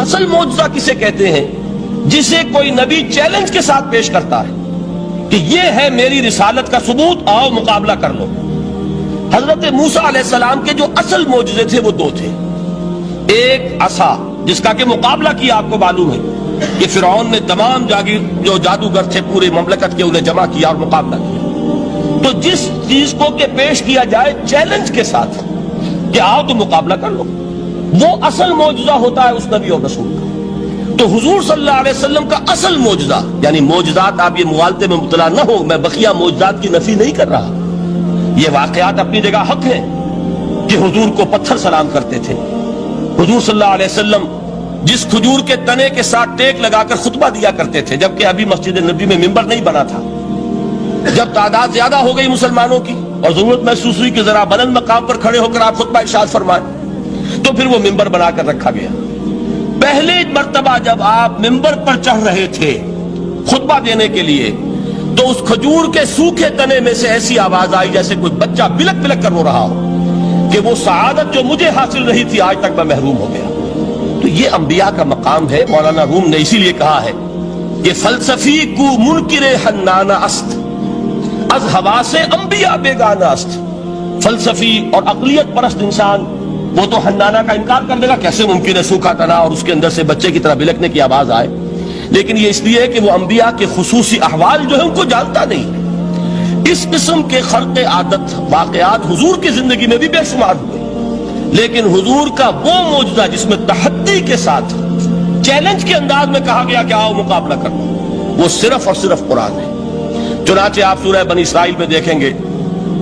اصل معجزہ کسے کہتے ہیں؟ جسے کوئی نبی چیلنج کے ساتھ پیش کرتا ہے کہ یہ ہے میری رسالت کا ثبوت، آؤ مقابلہ کر لو۔ حضرت موسیٰ علیہ السلام کے جو اصل معجزے تھے وہ دو تھے۔ ایک عصا، جس کا کہ مقابلہ کیا، آپ کو معلوم ہے کہ فرعون نے تمام جو جادوگر تھے پوری مملکت کے انہیں جمع کیا اور مقابلہ کیا۔ تو جس چیز کو کہ پیش کیا جائے چیلنج کے ساتھ کہ آؤ تو مقابلہ کر لو، وہ اصل معجزہ ہوتا ہے اس نبی اور رسول کا۔ تو حضور صلی اللہ علیہ وسلم کا اصل معجزہ، یعنی معجزات، آپ یہ مغالطے میں مبتلا نہ ہو، میں بقیہ معجزات کی نفی نہیں کر رہا، یہ واقعات اپنی جگہ حق ہیں کہ حضور کو پتھر سلام کرتے تھے۔ حضور صلی اللہ علیہ وسلم جس کھجور کے تنے کے ساتھ ٹیک لگا کر خطبہ دیا کرتے تھے، جبکہ ابھی مسجد نبی میں ممبر نہیں بنا تھا، جب تعداد زیادہ ہو گئی مسلمانوں کی اور ضرورت محسوس ہوئی کہ ذرا بلند مقام پر کھڑے ہو کر آپ خطبہ ارشاد فرمائیں، تو پھر وہ ممبر بنا کر رکھا گیا۔ پہلے مرتبہ جب آپ ممبر پر چڑھ رہے تھے خطبہ دینے کے لیے، تو اس کھجور کے سوکھے تنے میں سے ایسی آواز آئی جیسے کوئی بچہ بلک بلک کر رو رہا ہو کہ وہ سعادت جو مجھے حاصل رہی تھی آج تک میں محروم ہو گیا۔ تو یہ انبیاء کا مقام ہے۔ مولانا روم نے اسی لیے کہا ہے کہ فلسفی کو منکر حنانہ است، از حواس انبیاء بیگانہ است۔ فلسفی اور عقلیت پرست انسان وہ تو حنانہ کا انکار کر دے گا، کیسے ممکن ہے سوکھا تنا اور اس کے اندر سے بچے کی طرح بلکنے کی آواز آئے، لیکن یہ اس لیے کہ وہ انبیاء کے خصوصی احوال جو ہے ان کو جانتا نہیں۔ اس قسم کے خرق عادت واقعات حضور کی زندگی میں بھی بے شمار ہوئے، لیکن حضور کا وہ معجزہ جس میں تحدی کے ساتھ چیلنج کے انداز میں کہا گیا کہ آؤ مقابلہ کرو، وہ صرف اور صرف قرآن ہے۔ چنانچہ آپ سورہ بنی اسرائیل میں دیکھیں گے،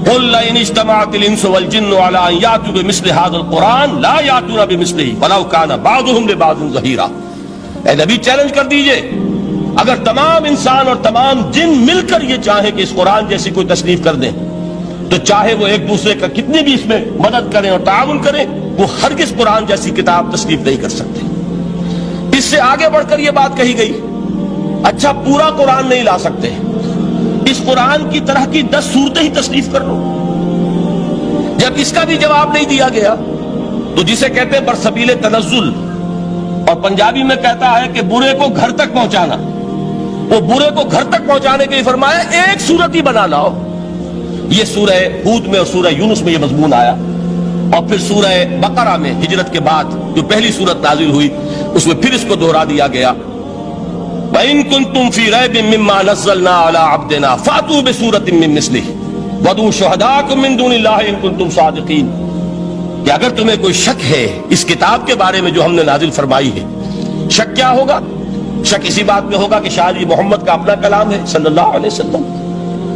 قُلْ لَئِنِ اجْتَمَعَتِ الْإِنسُ وَالْجِنُّ عَلَىٰ أَن يَأْتُوا بِمِثْلِ هَٰذَا الْقُرْآنِ لَا يَأْتُونَ بِمِثْلِهِ وَلَوْ كَانَ بَعْضُهُمْ لِبَعْضٍ ظَهِيرًا۔ اے نبی چیلنج کر دیجئے، اگر تمام انسان اور تمام جن مل کر یہ چاہیں کہ اس قرآن جیسی کوئی تصنیف کر دیں، تو چاہے وہ ایک دوسرے کا کتنی بھی اس میں مدد کریں اور تعاون کریں، وہ ہرگز قرآن جیسی کتاب تصنیف نہیں کر سکتے۔ اس سے آگے بڑھ کر یہ بات کہی گئی، اچھا پورا قرآن نہیں لا سکتے، اس قرآن کی طرح کی 10 صورتیں ہی تصنیف کر لو۔ جب اس کا بھی جواب نہیں دیا گیا تو جسے کہتے ہیں برسبیل تنزل، اور پنجابی میں کہتا ہے کہ برے کو گھر تک پہنچانا، وہ برے کو گھر تک پہنچانے کے لیے فرمایا ایک صورت ہی بنا لاؤ۔ یہ سورہ ہود میں اور سورہ یونس میں یہ مضمون آیا، اور پھر سورہ بقرہ میں ہجرت کے بعد جو پہلی صورت نازل ہوئی اس میں پھر اس کو دوہرا دیا گیا، وَإِن كُنتُمْ فِي رَيْبٍ مِّمَّا نَزَّلْنَا عَلَىٰ عَبْدِنَا فَأْتُوا بِسُورَةٍ مِّن مِّثْلِهِ وَادْعُوا شُهَدَاءَكُم مِّن دُونِ اللَّهِ إِن كُنتُمْ صَادِقِينَ۔ کہ اگر تمہیں کوئی شک ہے اس کتاب کے بارے میں جو ہم نے نازل فرمائی ہے، شک کیا ہوگا؟ شک اسی بات میں ہوگا کہ شاید یہ محمد کا اپنا کلام ہے صلی اللہ علیہ وسلم،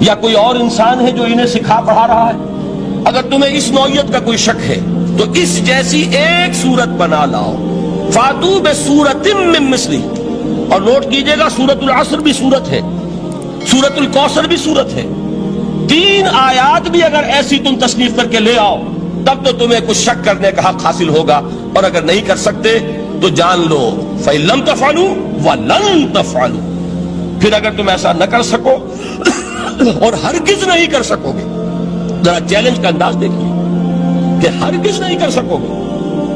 یا کوئی اور انسان ہے جو انہیں سکھا پڑھا رہا ہے۔ اگر تمہیں اس نوعیت کا کوئی شک ہے تو اس جیسی ایک صورت بنا لاؤ، فَأْتُوا بِسُورَةٍ مِّن مِّثْلِهِ۔ اور نوٹ کیجئے گا سورۃ العصر بھی صورت ہے، سورۃ الکوثر بھی صورت ہے، 3 آیات بھی اگر ایسی تم تصنیف کر کے لے آؤ تب تو تمہیں کچھ شک کرنے کا حق حاصل ہوگا، اور اگر نہیں کر سکتے تو جان لو فَإِن لَّمْ تَفْعَلُوا وَلَن تَفْعَلُوا۔ پھر اگر تم ایسا نہ کر سکو اور ہرگز نہیں کر سکو گے، ذرا چیلنج کا انداز دیکھیے کہ ہرگز نہیں کر سکو گے،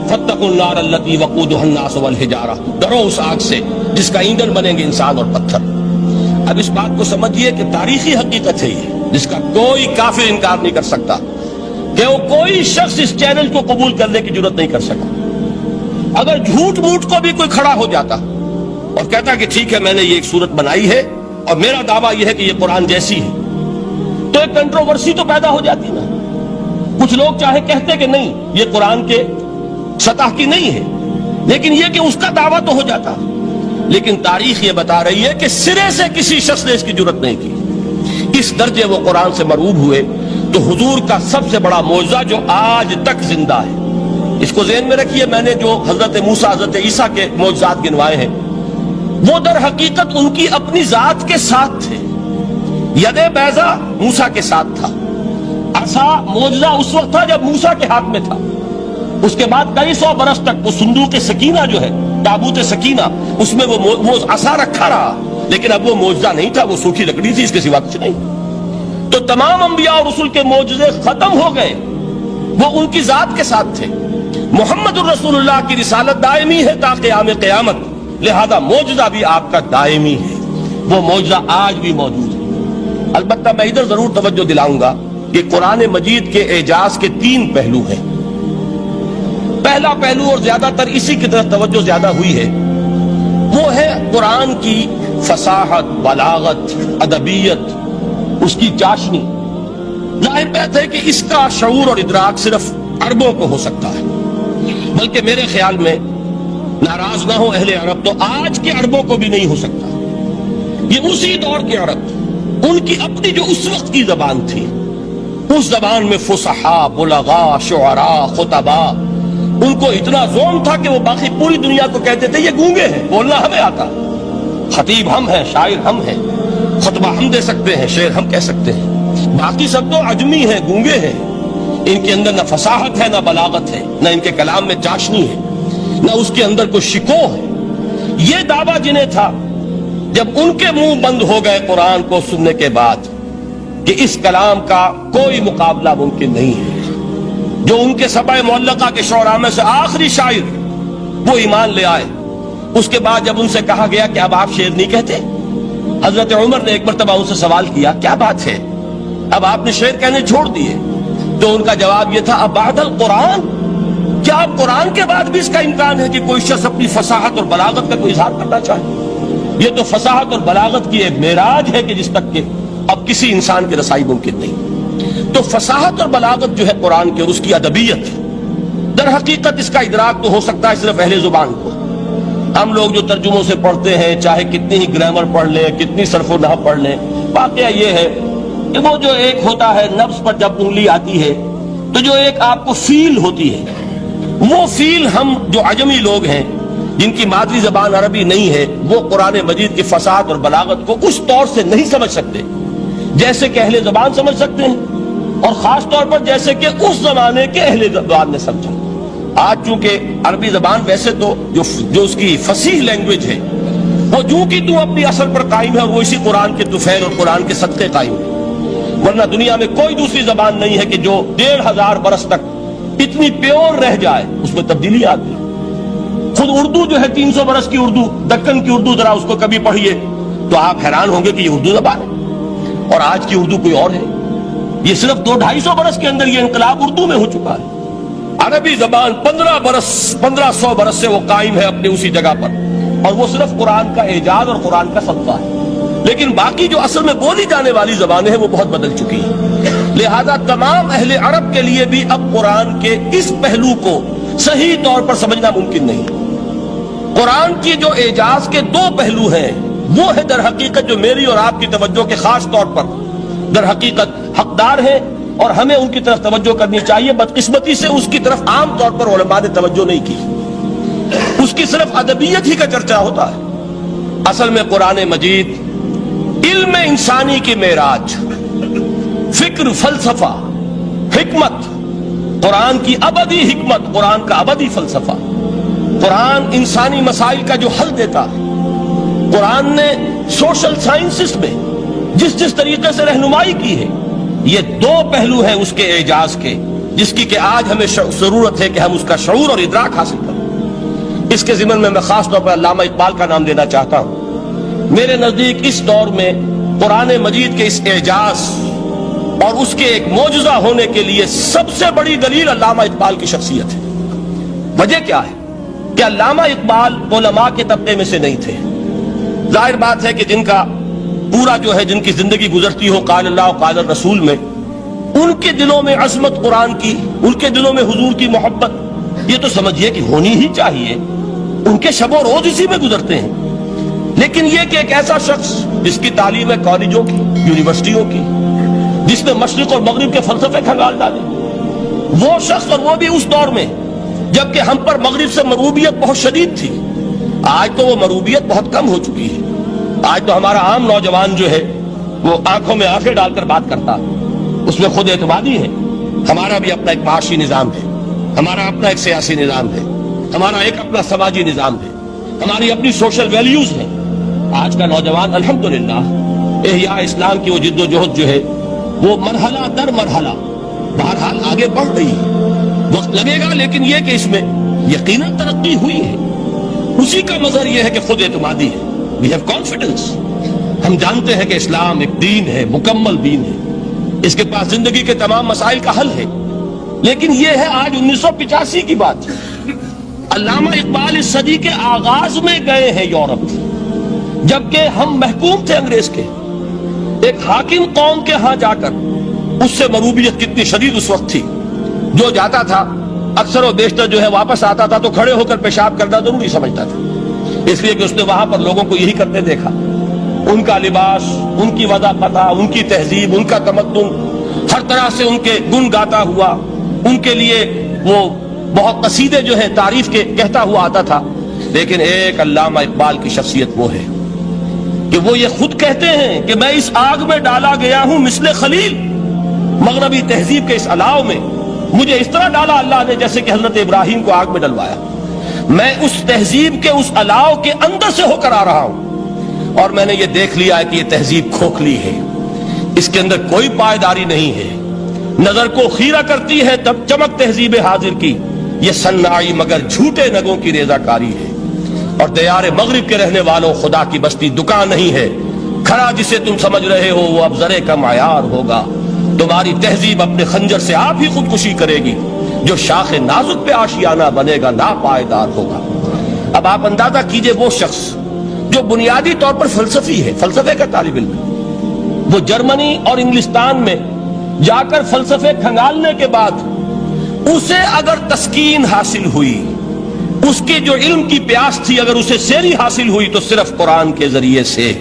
فَاتَّقُوا النَّارَ الَّتِي وَقُودُهَا النَّاسُ وَالْحِجَارَةُ، ڈرو اس آگ سے جس کا ایندھن بنیں گے انسان اور پتھر۔ اب اس بات کو سمجھیے کہ تاریخی حقیقت ہے یہ، جس کا کوئی کافر انکار نہیں کر سکتا، کہ وہ کوئی شخص اس چیلنج کو قبول کرنے کی جرات نہیں کر سکا۔ اگر جھوٹ موٹ کو بھی کوئی کھڑا ہو جاتا اور کہتا کہ ٹھیک ہے میں نے یہ ایک صورت بنائی ہے اور میرا دعویٰ یہ ہے کہ یہ قرآن جیسی ہے، تو ایک کنٹروورسی تو پیدا ہو جاتی نا۔ کچھ لوگ چاہے کہتے کہ نہیں یہ قرآن کے سطح کی نہیں ہے، لیکن یہ کہ اس کا دعویٰ تو ہو جاتا۔ لیکن تاریخ یہ بتا رہی ہے کہ سرے سے کسی شخص نے اس کی جرات نہیں کی، اس درجے وہ قرآن سے مرعوب ہوئے۔ تو حضور کا سب سے بڑا معجزہ جو آج تک زندہ ہے، اس کو ذہن میں رکھیے، میں نے جو حضرت موسیٰ حضرت عیسیٰ کے معجزات گنوائے ہیں وہ در حقیقت ان کی اپنی ذات کے ساتھ تھے۔ ید بیضا موسیٰ کے ساتھ تھا، عصا معجزہ اس وقت تھا جب موسیٰ کے ہاتھ میں تھا، اس کے بعد کئی 100 برس تک وہ صندوق سکینہ جو ہے، تابوت سکینہ، اس میں وہ عصا رکھا رہا، لیکن اب وہ معجزہ نہیں تھا، وہ سوکھی لکڑی تھی، اس کے سوا کچھ نہیں۔ تو تمام انبیاء اور رسول کے معجزے ختم ہو گئے، وہ ان کی ذات کے ساتھ تھے۔ محمد الرسول اللہ کی رسالت دائمی ہے تا قیام قیامت، لہذا معجزہ بھی آپ کا دائمی ہے، وہ معجزہ آج بھی موجود ہے۔ البتہ میں ادھر ضرور توجہ دلاؤں گا کہ قرآن مجید کے اعجاز کے 3 پہلو ہیں۔ پہلا پہلو، اور زیادہ تر اسی کی طرف توجہ زیادہ ہوئی ہے، وہ ہے قرآن کی فصاحت، بلاغت، ادبیت، اس کی چاشنی۔ ظاہر بات ہے کہ اس کا شعور اور ادراک صرف عربوں کو ہو سکتا ہے، بلکہ میرے خیال میں ناراض نہ ہو اہل عرب تو آج کے عربوں کو بھی نہیں ہو سکتا۔ یہ اسی دور کے عرب، ان کی اپنی جو اس وقت کی زبان تھی، اس زبان میں فصحاء، بلغاء، شعراء، خطباء، ان کو اتنا ذوق تھا کہ وہ باقی پوری دنیا کو کہتے تھے یہ گونگے ہیں، بولنا ہمیں آتا، خطیب ہم ہیں، شاعر ہم ہیں، خطبہ ہم دے سکتے ہیں، شعر ہم کہہ سکتے ہیں، باقی سب تو عجمی ہیں، گونگے ہیں، ان کے اندر نہ فصاحت ہے، نہ بلاغت ہے، نہ ان کے کلام میں چاشنی ہے، نہ اس کے اندر کوئی شکو ہے۔ یہ دعویٰ جنہیں تھا، جب ان کے منہ بند ہو گئے قرآن کو سننے کے بعد کہ اس کلام کا کوئی مقابلہ ممکن نہیں ہے، جو ان کے سبع معلقہ کے شعراء میں سے آخری شاعر وہ ایمان لے آئے، اس کے بعد جب ان سے کہا گیا کہ اب آپ شعر نہیں کہتے، حضرت عمر نے ایک مرتبہ ان سے سوال کیا کیا بات ہے، اب آپ نے شعر کہنے چھوڑ دیے؟ تو ان کا جواب یہ تھا، اب بعد القرآن، کیا اب قرآن کے بعد بھی اس کا امکان ہے کہ کوئی شخص اپنی فصاحت اور بلاغت کا کوئی اظہار کرنا چاہے؟ یہ تو فصاحت اور بلاغت کی ایک معراج ہے کہ جس تک کہ اب کسی انسان کی رسائی ممکن نہیں۔ تو فصاحت اور بلاغت جو ہے قرآن کے، اور اس کی ادبیت، در حقیقت اس کا ادراک تو ہو سکتا ہے صرف اہل زبان کو۔ ہم لوگ جو ترجموں سے پڑھتے ہیں، چاہے کتنی ہی گرامر پڑھ لیں، کتنی صرف و نحو پڑھ لیں، واقعہ یہ ہے کہ وہ جو ایک ہوتا ہے نفس پر جب انگلی آتی ہے تو جو ایک آپ کو فیل ہوتی ہے، وہ فیل ہم جو عجمی لوگ ہیں جن کی مادری زبان عربی نہیں ہے، وہ قرآن مجید کی فصاحت اور بلاغت کو اس طور سے نہیں سمجھ سکتے جیسے کہ اہل زبان سمجھ سکتے ہیں، اور خاص طور پر جیسے کہ اس زمانے کے اہل زبان نے سمجھا۔ آج چونکہ عربی زبان ویسے تو جو اس کی فصیح لینگویج ہے، وہ جو کہ تو اپنی اصل پر قائم ہے، اور وہ اسی قرآن کے طفیل اور قرآن کے صدقے قائم ہے، ورنہ دنیا میں کوئی دوسری زبان نہیں ہے کہ جو 1500 برس تک اتنی پیور رہ جائے، اس میں تبدیلی آتی ہے۔ خود اردو جو ہے 300 برس کی اردو، دکن کی اردو، ذرا اس کو کبھی پڑھیے تو آپ حیران ہوں گے کہ یہ اردو زبان ہے، اور آج کی اردو کوئی اور ہے۔ یہ صرف 200-250 برس کے اندر یہ انقلاب اردو میں ہو چکا ہے۔ عربی زبان 1500 برس سے وہ قائم ہے اپنے اسی جگہ پر، اور وہ صرف قرآن کا اعجاز اور قرآن کا صدقہ ہے، لیکن باقی جو اصل میں بولی جانے والی زبانیں ہیں وہ بہت بدل چکی ہیں۔ لہذا تمام اہل عرب کے لیے بھی اب قرآن کے اس پہلو کو صحیح طور پر سمجھنا ممکن نہیں۔ قرآن کی جو اعجاز کے 2 پہلو ہیں، وہ ہے در حقیقت جو میری اور آپ کی توجہ کے خاص طور پر در حقیقت حقدار ہیں، اور ہمیں ان کی طرف توجہ کرنی چاہیے۔ بدقسمتی سے اس کی طرف عام طور پر علماء نے توجہ نہیں کی، اس کی صرف ادبیت ہی کا چرچا ہوتا ہے۔ اصل میں قرآن مجید علم انسانی کی معراج، فکر، فلسفہ، حکمت، قرآن کی ابدی حکمت، قرآن کا ابدی فلسفہ، قرآن انسانی مسائل کا جو حل دیتا ہے، قرآن نے سوشل سائنسز میں جس طریقے سے رہنمائی کی ہے، یہ 2 پہلو ہیں اس کے اعجاز کے، جس کی کہ آج ہمیں ضرورت ہے کہ ہم اس کا شعور اور ادراک حاصل کریں۔ اس کے ضمن میں خاص طور پر علامہ اقبال کا نام لینا چاہتا ہوں۔ میرے نزدیک اس دور میں قرآن مجید کے اس اعجاز اور اس کے ایک معجزہ ہونے کے لیے سب سے بڑی دلیل علامہ اقبال کی شخصیت ہے۔ وجہ کیا ہے کہ علامہ اقبال علماء کے طبقے میں سے نہیں تھے۔ ظاہر بات ہے کہ جن کا پورا جو ہے، جن کی زندگی گزرتی ہو قال اللہ و قال الرسول میں، ان کے دلوں میں عظمت قرآن کی، ان کے دلوں میں حضور کی محبت، یہ تو سمجھیے کہ ہونی ہی چاہیے، ان کے شب و روز اسی میں گزرتے ہیں۔ لیکن یہ کہ ایک ایسا شخص جس کی تعلیم ہے کالجوں کی، یونیورسٹیوں کی، جس نے مشرق اور مغرب کے فلسفے کھنگال ڈالے، وہ شخص، اور وہ بھی اس دور میں جبکہ ہم پر مغرب سے مروبیت بہت شدید تھی۔ آج تو وہ مروبیت بہت کم ہو چکی ہے۔ آج تو ہمارا عام نوجوان جو ہے وہ آنکھوں میں آنکھیں ڈال کر بات کرتا ہے، اس میں خود اعتمادی ہے۔ ہمارا بھی اپنا ایک معاشی نظام ہے، ہمارا اپنا ایک سیاسی نظام ہے، ہمارا ایک اپنا سماجی نظام ہے، ہماری اپنی سوشل ویلیوز ہیں۔ آج کا نوجوان الحمدللہ احیاء اسلام کی وہ جد و جہد جو ہے وہ مرحلہ در مرحلہ بہرحال آگے بڑھ رہی ہے، وقت لگے گا، لیکن یہ کہ اس میں یقیناً ترقی ہوئی ہے۔ اسی کا مظہر یہ ہے کہ خود اعتمادی ہے، وی ہیو کانفیڈنس۔ ہم جانتے ہیں کہ اسلام ایک دین ہے، مکمل دین ہے، اس کے پاس زندگی کے تمام مسائل کا حل ہے۔ لیکن یہ ہے آج 1985 کی بات۔ علامہ اقبال اس صدی کے آغاز میں گئے ہیں یورپ، جبکہ ہم محکوم تھے انگریز کے۔ ایک حاکم قوم کے ہاں جا کر اس سے مروبیت کتنی شدید اس وقت تھی، جو جاتا تھا اکثر و بیشتر جو ہے واپس آتا تھا تو کھڑے ہو کر پیشاب کرنا ضروری سمجھتا تھا، اس لیے کہ اس نے وہاں پر لوگوں کو یہی کرتے دیکھا۔ ان کا لباس، ان کی وضاحت، ان کی تہذیب، ان کا تمدن، ہر طرح سے ان کے گن گاتا ہوا، ان کے لیے وہ بہت قصیدے جو ہے تعریف کے کہتا ہوا آتا تھا۔ لیکن ایک علامہ اقبال کی شخصیت وہ ہے کہ وہ یہ خود کہتے ہیں کہ میں اس آگ میں ڈالا گیا ہوں مثل خلیل، مغربی تہذیب کے اس الاؤ میں مجھے اس طرح ڈالا اللہ نے جیسے کہ حضرت ابراہیم کو آگ میں ڈلوایا۔ میں اس تہذیب کے اس الاؤ کے اندر سے ہو کر آ رہا ہوں، اور میں نے یہ دیکھ لیا ہے کہ یہ تہذیب کھوکھلی ہے، اس کے اندر کوئی پائیداری نہیں ہے، نظر کو خیرہ کرتی ہے تب چمک تہذیب حاضر کی، یہ سنائی مگر جھوٹے نگوں کی ریزہ کاری ہے۔ اور دیار مغرب کے رہنے والوں، خدا کی بستی دکان نہیں ہے، کھڑا جسے تم سمجھ رہے ہو وہ اب زرے کا معیار ہوگا۔ تمہاری تہذیب اپنے خنجر سے آپ ہی خودکشی کرے گی، جو شاخ نازک پہ آشیانہ بنے گا ناپائیدار ہوگا۔ اب آپ اندازہ کیجئے وہ شخص جو بنیادی طور پر فلسفی ہے، فلسفے کا طالب علم ہے، وہ جرمنی اور انگلستان میں جا کر فلسفے کھنگالنے کے بعد اسے اگر تسکین حاصل ہوئی، اس کے جو علم کی پیاس تھی اگر اسے سیری حاصل ہوئی تو صرف قرآن کے ذریعے سے،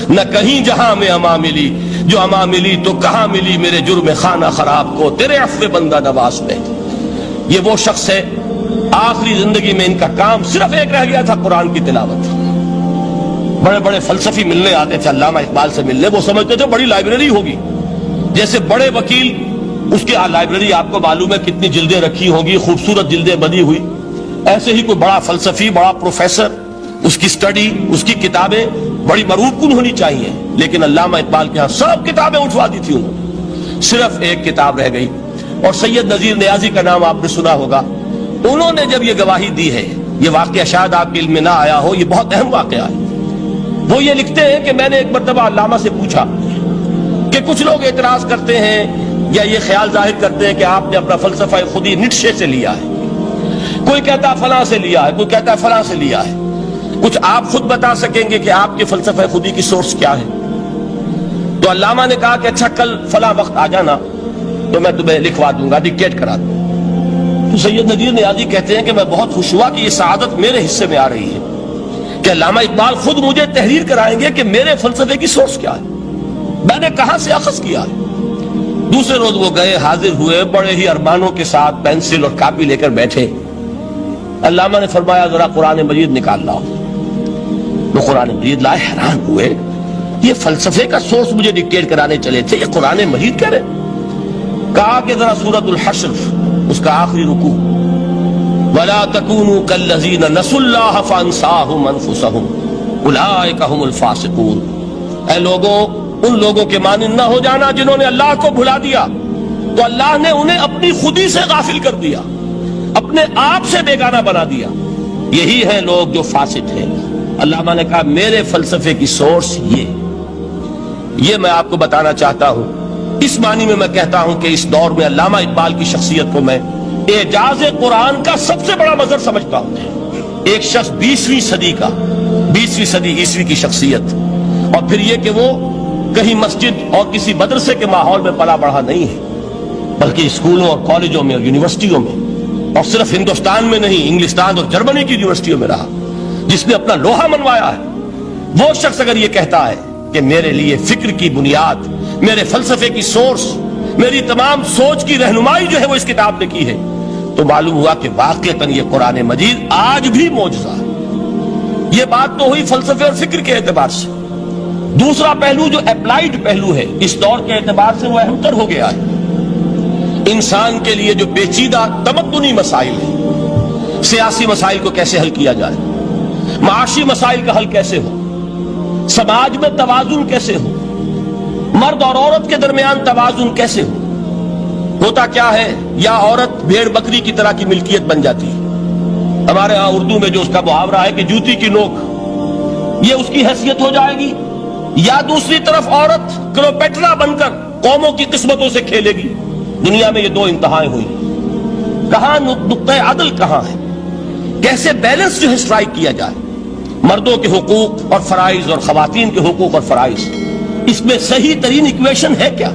نہ کہیں جہاں میں اما ملی، جو اما ملی تو کہاں ملی میرے جرم خانہ خراب کو تیرے عفو بندہ نواز میں۔ یہ وہ شخص ہے آخری زندگی میں ان کا کام صرف ایک رہ گیا تھا، قرآن کی تلاوت۔ بڑے بڑے فلسفی ملنے آتے تھے علامہ اقبال سے ملنے، وہ سمجھتے تھے بڑی لائبریری ہوگی، جیسے بڑے وکیل اس کی لائبریری آپ کو معلوم ہے کتنی جلدیں رکھی ہوں گی، خوبصورت جلدیں بنی ہوئی، ایسے ہی کوئی بڑا فلسفی، بڑا پروفیسر، اس کی سٹڈی، اس کی کتابیں بڑی مروب کن ہونی چاہیے۔ لیکن علامہ اقبال کے ہاں سب کتابیں اٹھوا دی تھی انہوں نے، صرف ایک کتاب رہ گئی، اور سید نذیر نیازی کا نام آپ نے سنا ہوگا۔ انہوں نے جب یہ گواہی دی ہے، یہ واقعہ شاید آپ کے علم میں نہ آیا ہو، یہ بہت اہم واقعہ ہے۔ وہ یہ لکھتے ہیں کہ میں نے ایک مرتبہ علامہ سے پوچھا کہ کچھ لوگ اعتراض کرتے ہیں یا یہ خیال ظاہر کرتے ہیں کہ آپ نے اپنا فلسفہ خودی نیٹشے سے لیا ہے، کوئی کہتا ہے فلاں سے لیا ہے، کوئی کہتا ہے فلاں سے لیا ہے، کچھ آپ خود بتا سکیں گے کہ آپ کے فلسفہ خودی کی سورس کیا ہے؟ تو علامہ نے کہا کہ اچھا کل فلاں وقت آ جانا تو میں تمہیں لکھوا دوں گا، ڈکٹیٹ کرا دوں۔ تو سید نذیر نیازی کہتے ہیں کہ میں بہت خوش ہوا کہ یہ سعادت میرے حصے میں آ رہی ہے کہ علامہ اقبال خود مجھے تحریر کرائیں گے کہ میرے فلسفے کی سورس کیا ہے، میں نے کہاں سے اخذ کیا ہے۔ دوسرے روز وہ گئے، حاضر ہوئے، بڑے ہی ارمانوں کے ساتھ پینسل اور کاپی لے کر بیٹھے۔ علامہ نے فرمایا ذرا قرآن مجید نکال لاؤ۔ وہ قرآن مجید لائے، حیران ہوئے، یہ فلسفے کا سورس مجھے ڈکٹیٹ کرانے چلے تھے، یہ قرآن مجید کہہ رہے۔ کہا کہ ذرا سورۃ الحشر اس کا آخری رکوع، وَلَا تَكُونُوا كَالَّذِينَ نَسُوا اللَّهَ فَأَنسَاهُمْ أَنفُسَهُمْ أُولَٰئِكَ هُمُ الْفَاسِقُونَ۔ اے لوگوں، ان لوگوں کے مانند نہ ہو جانا جنہوں نے اللہ کو بھلا دیا، تو اللہ نے انہیں اپنی خودی سے غافل کر دیا، اپنے آپ سے بیگانہ بنا دیا، یہی ہیں لوگ جو فاسق ہیں۔ علامہ نے کہا میرے فلسفے کی سورس یہ میں آپ کو بتانا چاہتا ہوں۔ اس معنی میں کہتا ہوں کہ اس دور میں علامہ اقبال کی شخصیت کو میں اعجاز قرآن کا سب سے بڑا مظہر سمجھتا ہوں۔ ایک شخص 20ویں صدی کا، 20ویں صدی عیسوی کی شخصیت، اور پھر یہ کہ وہ کہیں مسجد اور کسی مدرسے کے ماحول میں پلا بڑھا نہیں ہے، بلکہ اسکولوں اور کالجوں میں اور یونیورسٹیوں میں، اور صرف ہندوستان میں نہیں، انگلستان اور جرمنی کی یونیورسٹیوں میں رہا، جس نے اپنا لوہا منوایا ہے۔ وہ شخص اگر یہ کہتا ہے کہ میرے لیے فکر کی بنیاد، میرے فلسفے کی سورس، میری تمام سوچ کی رہنمائی جو ہے وہ اس کتاب نے کی ہے، تو معلوم ہوا کہ واقعتاً یہ قرآن مجید آج بھی معجزہ ہے۔ یہ بات تو ہوئی فلسفے اور فکر کے اعتبار سے۔ دوسرا پہلو جو اپلائیڈ پہلو ہے اس دور کے اعتبار سے وہ اہم تر ہو گیا ہے۔ انسان کے لیے جو پیچیدہ تمدنی مسائل ہیں، سیاسی مسائل کو کیسے حل کیا جائے، معاشی مسائل کا حل کیسے ہو، سماج میں توازن کیسے ہو، مرد اور عورت کے درمیان توازن کیسے ہو، ہوتا کیا ہے، یا عورت بھیڑ بکری کی طرح کی ملکیت بن جاتی ہے. ہمارے ہاں اردو میں جو اس کا محاورہ ہے کہ جوتی کی نوک، یہ اس کی حیثیت ہو جائے گی. یا دوسری طرف عورت کلوپیٹرا بن کر قوموں کی قسمتوں سے کھیلے گی. دنیا میں یہ دو انتہائیں ہوئی. کہاں نقطہ عدل کہاں ہے؟ کیسے بیلنس جو ہے اسٹرائک کیا جائے، مردوں کے حقوق اور فرائض اور خواتین کے حقوق اور فرائض، اس میں صحیح ترین ایکویشن ہے کیا؟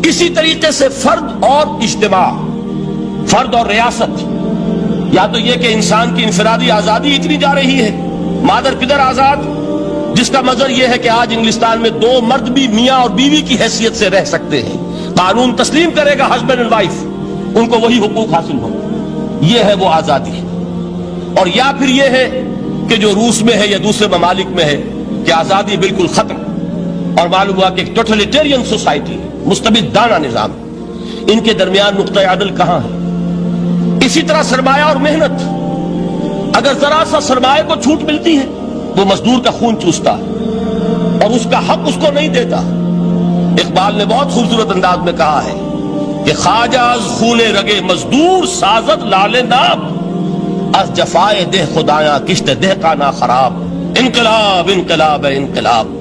اسی طریقے سے فرد اور اجتماع، فرد اور ریاست. یا تو یہ کہ انسان کی انفرادی آزادی اتنی جا رہی ہے، مادر پدر آزاد، جس کا مظہر یہ ہے کہ آج انگلستان میں دو مرد بھی میاں اور بیوی کی حیثیت سے رہ سکتے ہیں. قانون تسلیم کرے گا ہسبینڈ اینڈ وائف، ان کو وہی حقوق حاصل ہوں. یہ ہے وہ آزادی. اور یا پھر یہ ہے کہ جو روس میں ہے یا دوسرے ممالک میں ہے کہ آزادی بالکل ختم، اور معلوم ہوا کہ ایک ٹوٹلیٹیرین سوسائٹی، مستبدانہ نظام. ان کے درمیان نقطہ عدل کہاں ہے؟ اسی طرح سرمایہ اور محنت. اگر ذرا سا سرمایہ کو چھوٹ ملتی ہے، وہ مزدور کا خون چوستا ہے اور اس کا حق اس کو نہیں دیتا. اقبال نے بہت خوبصورت انداز میں کہا ہے کہ خواجہ از خون رگے مزدور سازد لال ناب، از جفائے دہ خدایاں کشت دہ کا نا خراب. انقلاب انقلاب انقلاب.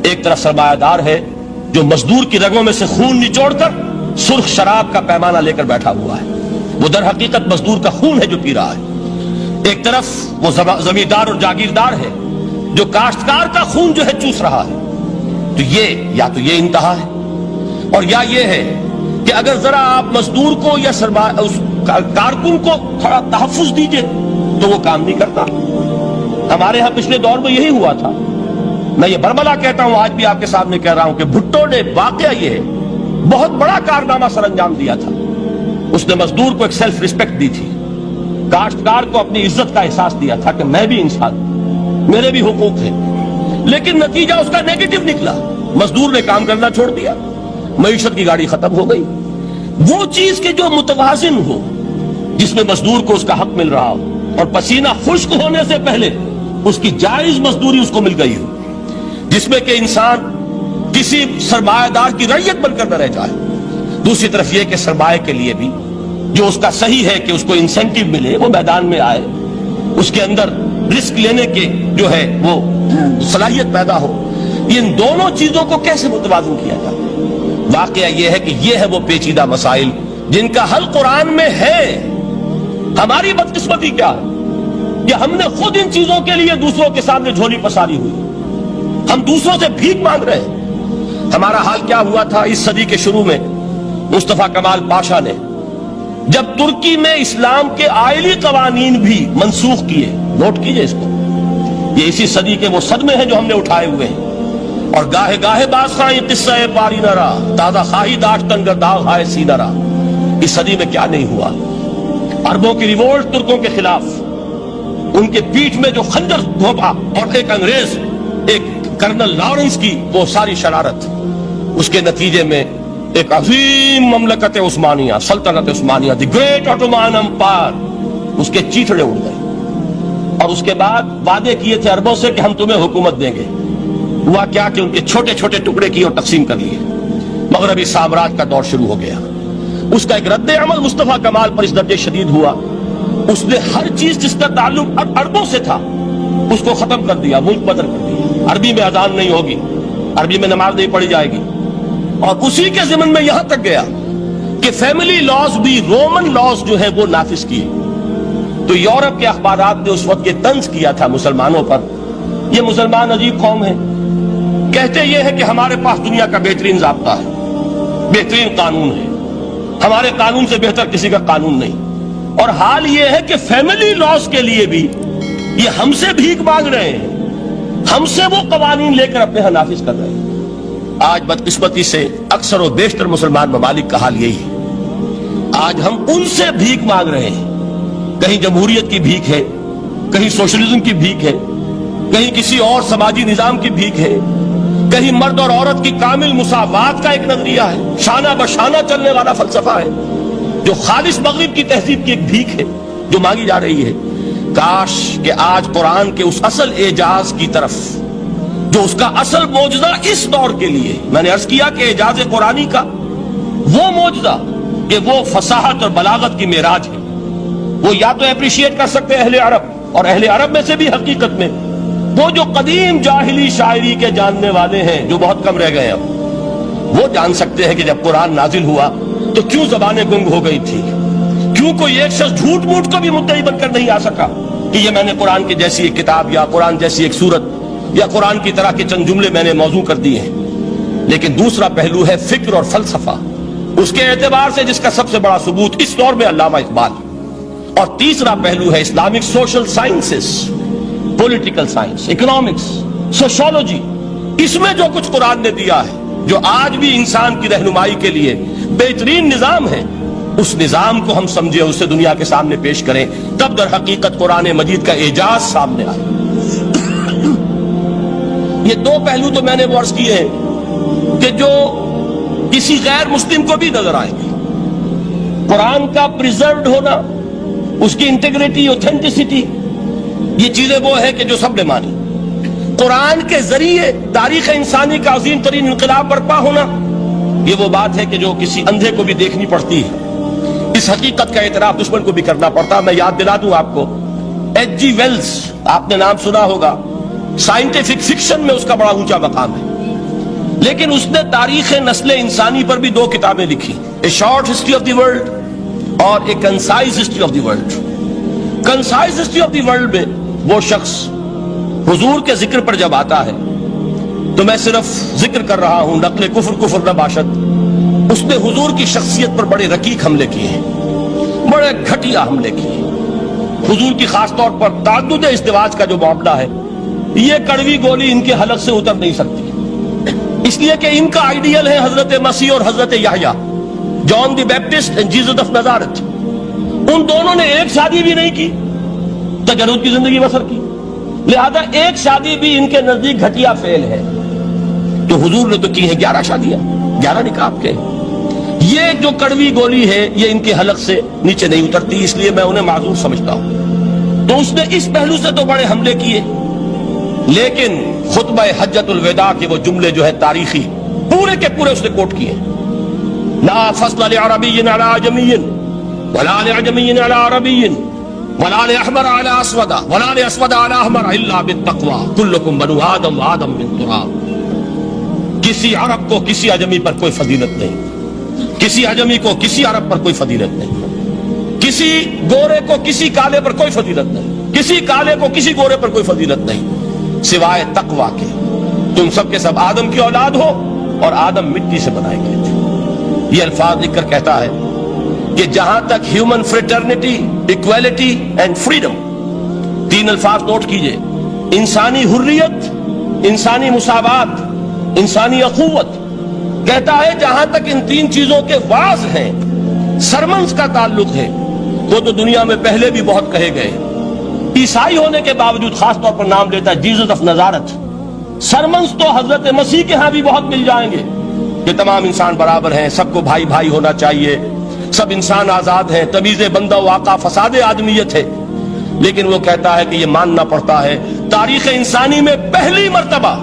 ایک طرف سرمایہ دار ہے جو مزدور کی رگوں میں سے خون نچوڑ کر سرخ شراب کا پیمانہ لے کر بیٹھا ہوا ہے. وہ در حقیقت مزدور کا خون ہے جو پی رہا ہے. ایک طرف وہ زمیندار اور جاگیردار ہے جو کاشتکار کا خون جو ہے چوس رہا ہے. تو یہ انتہا ہے. اور یا یہ ہے کہ اگر ذرا آپ مزدور کو یا اس کارکن کو تھوڑا تحفظ دیجئے تو وہ کام نہیں کرتا. ہمارے ہاں پچھلے دور میں یہی ہوا تھا. میں یہ برملا کہتا ہوں، آج بھی آپ کے سامنے کہہ رہا ہوں کہ بھٹو نے واقعہ یہ ہے بہت بڑا کارنامہ سر انجام دیا تھا. اس نے مزدور کو ایک سیلف ریسپیکٹ دی تھی، کاشتکار کو اپنی عزت کا احساس دیا تھا کہ میں بھی انسان ہوں، میرے بھی حقوق ہیں. لیکن نتیجہ اس کا نیگیٹو نکلا. مزدور نے کام کرنا چھوڑ دیا، معیشت کی گاڑی ختم ہو گئی. وہ چیز کہ جو متوازن ہو، جس میں مزدور کو اس کا حق مل رہا ہو اور پسینہ خشک ہونے سے پہلے اس کی جائز مزدوری اس کو مل گئی ہو، جس میں کہ انسان کسی سرمایہ دار کی رعیت بن کر نہ رہ جائے. دوسری طرف یہ کہ سرمایہ کے لیے بھی جو اس کا صحیح ہے کہ اس کو انسینٹیو ملے، وہ میدان میں آئے، اس کے اندر رسک لینے کے جو ہے وہ صلاحیت پیدا ہو. ان دونوں چیزوں کو کیسے متوازن کیا جائے؟ واقعہ یہ ہے کہ یہ ہے وہ پیچیدہ مسائل جن کا حل قرآن میں ہے. ہماری بدقسمتی کیا ہے کہ ہم نے خود ان چیزوں کے لیے دوسروں کے سامنے جھولی پساری ہوئی. ہم دوسروں سے بھیک مانگ رہے ہیں. ہمارا حال کیا ہوا تھا اس صدی کے شروع میں؟ مصطفیٰ کمال پاشا نے جب ترکی میں اسلام کے آئلی قوانین بھی منسوخ کیے، نوٹ کیجئے اس کو، یہ اسی صدی کے وہ صدمے ہیں جو ہم نے اٹھائے ہوئے ہیں. اور گاہے گاہے باز خواہی قصہ پاری نہ رہا، تازہ خواہی داشتن گر داغ ہائے سی نہ رہا. اس صدی میں کیا نہیں ہوا؟ عربوں کی ریوولٹ ترکوں کے خلاف، ان کے پیٹھ میں جو خنجر گھونپا، اور ایک انگریز، ایک کرنل لارنس کی وہ ساری شرارت، اس کے نتیجے میں ایک عظیم مملکت عثمانیہ، سلطنت عثمانیہ، دی گریٹ آٹومان امپائر، اس کے چیتڑے اڑ گئے. اور اس کے بعد وعدے کیے تھے عربوں سے کہ ہم تمہیں حکومت دیں گے. ہوا کیا کہ ان کے چھوٹے چھوٹے ٹکڑے کیے اور تقسیم کر لیے. مغربی سامراج کا دور شروع ہو گیا. اس کا ایک رد عمل مصطفیٰ کمال پر اس درجے شدید ہوا، اس نے ہر چیز جس کا تعلق عربوں سے تھا اس کو ختم کر دیا، ملک بدر کر دیا. عربی میں اذان نہیں ہوگی، عربی میں نماز نہیں پڑھی جائے گی. اور اسی کے ضمن میں یہاں تک گیا کہ فیملی لاز بھی رومن لاز جو ہے وہ نافذ کیے. تو یورپ کے اخبارات نے اس وقت یہ طنز کیا تھا مسلمانوں پر، یہ مسلمان عجیب قوم ہے، کہتے یہ ہے کہ ہمارے پاس دنیا کا بہترین ضابطہ ہے، بہترین قانون ہے، ہمارے قانون سے بہتر کسی کا قانون نہیں. اور حال یہ ہے کہ فیملی لاز کے لیے بھی یہ ہم سے بھیک مانگ رہے ہیں، ہم سے وہ قوانین لے کر اپنے ہاں نافذ کر رہے ہیں. آج بدقسمتی سے اکثر و بیشتر مسلمان ممالک کا حال یہی ہے. آج ہم ان سے بھیک مانگ رہے ہیں. کہیں جمہوریت کی بھیک ہے، کہیں سوشلزم کی بھیک ہے، کہیں کسی اور سماجی نظام کی بھیک ہے، کہیں مرد اور عورت کی کامل مساوات کا ایک نظریہ ہے، شانہ بشانہ چلنے والا فلسفہ ہے، جو خالص مغرب کی تہذیب کی ایک بھیک ہے جو مانگی جا رہی ہے. کاش کہ آج قرآن کے اس اصل اعجاز کی طرف، جو اس کا اصل معجزہ اس دور کے لیے، میں نے عرض کیا کہ اعجاز قرآنی کا وہ معجزہ کہ وہ فصاحت اور بلاغت کی معراج ہے. وہ یا تو اپریشیٹ کر سکتے اہل عرب، اور اہل عرب میں سے بھی حقیقت میں وہ جو قدیم جاہلی شاعری کے جاننے والے ہیں جو بہت کم رہ گئے اب، وہ جان سکتے ہیں کہ جب قرآن نازل ہوا تو کیوں زبانیں گنگ ہو گئی تھی، کیوں کوئی ایک شخص جھوٹ موٹ کو بھی مدعی بن کر نہیں آ سکا کہ یہ میں نے قرآن کی جیسی ایک کتاب یا قرآن جیسی ایک سورت یا قرآن کی طرح کے چند جملے میں نے موضوع کر دیے ہیں. لیکن دوسرا پہلو ہے فکر اور فلسفہ، اس کے اعتبار سے جس کا سب سے بڑا ثبوت اس دور میں علامہ اقبال. اور تیسرا پہلو ہے Islamic social sciences, political science, economics, sociology. اس میں جو کچھ قرآن نے دیا ہے، جو آج بھی انسان کی رہنمائی کے لیے بہترین نظام ہے، اس نظام کو ہم سمجھے، اسے دنیا کے سامنے پیش کریں، تب در حقیقت قرآن مجید کا اعجاز سامنے آئے. یہ دو پہلو تو میں نے وہ عرض کیے ہیں کہ جو کسی غیر مسلم کو بھی نظر آئیں گے. قرآن کا پریزروڈ ہونا، اس کی انٹیگریٹی، اوتھینٹسٹی، یہ چیزیں وہ ہے کہ جو سب نے مانی. قرآن کے ذریعے تاریخ انسانی کا عظیم ترین انقلاب برپا ہونا، یہ وہ بات ہے کہ جو کسی اندھے کو بھی دیکھنی پڑتی ہے. اس حقیقت کا اعتراف دشمن کو بھی کرنا پڑتا. میں یاد دلا دوں آپ کو، ایچ جی ویلز، آپ نے نام سنا ہوگا، سائنٹیفک فکشن میں اس کا بڑا اونچا مقام ہے، لیکن اس نے تاریخ نسل انسانی پر بھی دو کتابیں لکھی، a short history of the world اور a concise history of the world. Concise history of the world میں وہ شخص حضور کے ذکر پر جب آتا ہے تو میں صرف ذکر کر رہا ہوں، نقل کفر نہ باشد، اس نے حضور کی شخصیت پر بڑے رقیق حملے کیے ہیں، بڑے گھٹیا حملے کیے ہیں. حضور کی خاص طور پر تعدد ازدواج کا جو معاملہ ہے، یہ کڑوی گولی ان کے حلق سے اتر نہیں سکتی، اس لیے کہ ان کا آئیڈیل ہے حضرت مسیح اور حضرت یحییٰ، جان دی بیپٹسٹ اینڈ جیسس آف نزارت. ان دونوں نے ایک شادی بھی نہیں کی، تجرد کی زندگی بسر کی، لہذا ایک شادی بھی ان کے نزدیک گھٹیا فعل ہے. تو حضور نے تو کی ہیں 11 شادیاں، 11 نکاح کے. یہ جو کڑوی گولی ہے یہ ان کے حلق سے نیچے نہیں اترتی، اس لیے میں انہیں معذور سمجھتا ہوں. تو اس نے اس پہلو سے تو بڑے حملے کیے، لیکن خطبہ حجۃ الوداع کے وہ جملے جو ہے تاریخی، پورے کے پورے اس نے کوٹ کیے. لا فصل لعربی علی عجمی ولا لعجمی علی عربی ولا لأحمر على اسود ولا لأسود على احمر الا بالتقوى كلكم بنو آدم وآدم من تراب. کسی عرب کو کسی عجمی پر کوئی فضیلت نہیں، کسی عجمی کو کسی عرب پر کوئی فضیلت نہیں، کسی گورے کو کسی کالے پر کوئی فضیلت نہیں، کسی کالے کو کسی گورے پر کوئی فضیلت نہیں سوائے تقوی کے. تم سب کے سب آدم کی اولاد ہو اور آدم مٹی سے بنائے گئے تھے. یہ الفاظ لکھ کر کہتا ہے کہ جہاں تک human fraternity, equality and freedom, 3 الفاظ نوٹ کیجئے، انسانی حریت، انسانی مساوات، انسانی اخوت، کہتا ہے جہاں تک ان 3 چیزوں کے واز ہیں، سرمنز کا تعلق ہے، وہ تو دنیا میں پہلے بھی بہت کہے گئے. عیسائی ہونے کے باوجود خاص طور پر نام لیتا ہے جیسس آف نزارت. سرمنز تو حضرت مسیح کے ہاں بھی بہت مل جائیں گے کہ تمام انسان برابر ہیں، سب کو بھائی بھائی ہونا چاہیے، سب انسان آزاد ہیں، تمیز بندہ و آقا فساد آدمیت ہے. لیکن وہ کہتا ہے کہ یہ ماننا پڑتا ہے تاریخ انسانی میں پہلی مرتبہ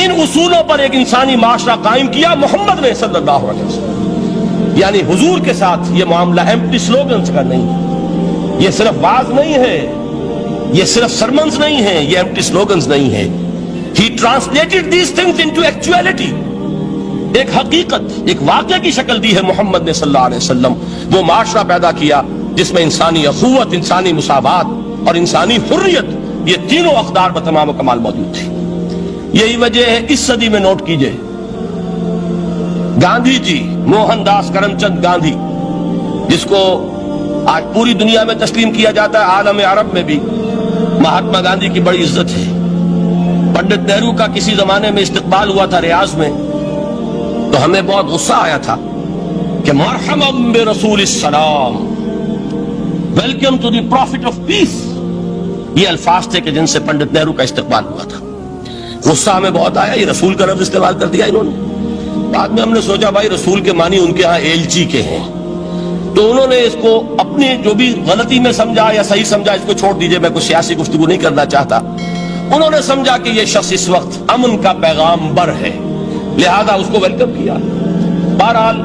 ان اصولوں پر ایک انسانی معاشرہ قائم کیا محمد نے صلی اللہ علیہ وسلم. یعنی حضور کے ساتھ یہ معاملہ ایمپٹی سلوگنز کا نہیں ہے، یہ صرف واز نہیں ہے، یہ صرف سرمنز نہیں ہیں، یہ ایمپٹی سلوگنز نہیں ہے. He translated these things into actuality. ایک حقیقت، ایک واقعہ کی شکل دی ہے محمد نے صلی اللہ علیہ وسلم. وہ معاشرہ پیدا کیا جس میں انسانی اخوت، انسانی مساوات اور انسانی حریت، یہ تینوں اقدار بتمام و کمال موجود تھی. یہی وجہ ہے اس صدی میں نوٹ کیجئے، گاندھی جی، موہن داس کرم چند گاندھی، جس کو آج پوری دنیا میں تسلیم کیا جاتا ہے، عالم عرب میں بھی مہاتما گاندھی کی بڑی عزت ہے. پنڈت نہرو کا کسی زمانے میں استقبال ہوا تھا ریاض میں، تو ہمیں بہت غصہ آیا تھا کہ مرحبا برسول السلام، welcome to the prophet of peace. یہ الفاظ تھے کہ جن سے پنڈت نہرو کا استقبال ہوا تھا. غصہ ہمیں بہت آیا، یہ رسول کا لفظ استعمال کر دیا انہوں نے. بعد میں ہم نے سوچا بھائی رسول کے معنی ان کے ہاں ایلچی کے ہیں، تو انہوں نے اس کو اپنی جو بھی غلطی میں سمجھا یا صحیح سمجھا، اس کو چھوڑ دیجئے، میں کوئی سیاسی گفتگو نہیں کرنا چاہتا. انہوں نے سمجھا کہ یہ شخص اس وقت امن کا پیغام بر ہے، لہذا اس کو ویلکم کیا. بہرحال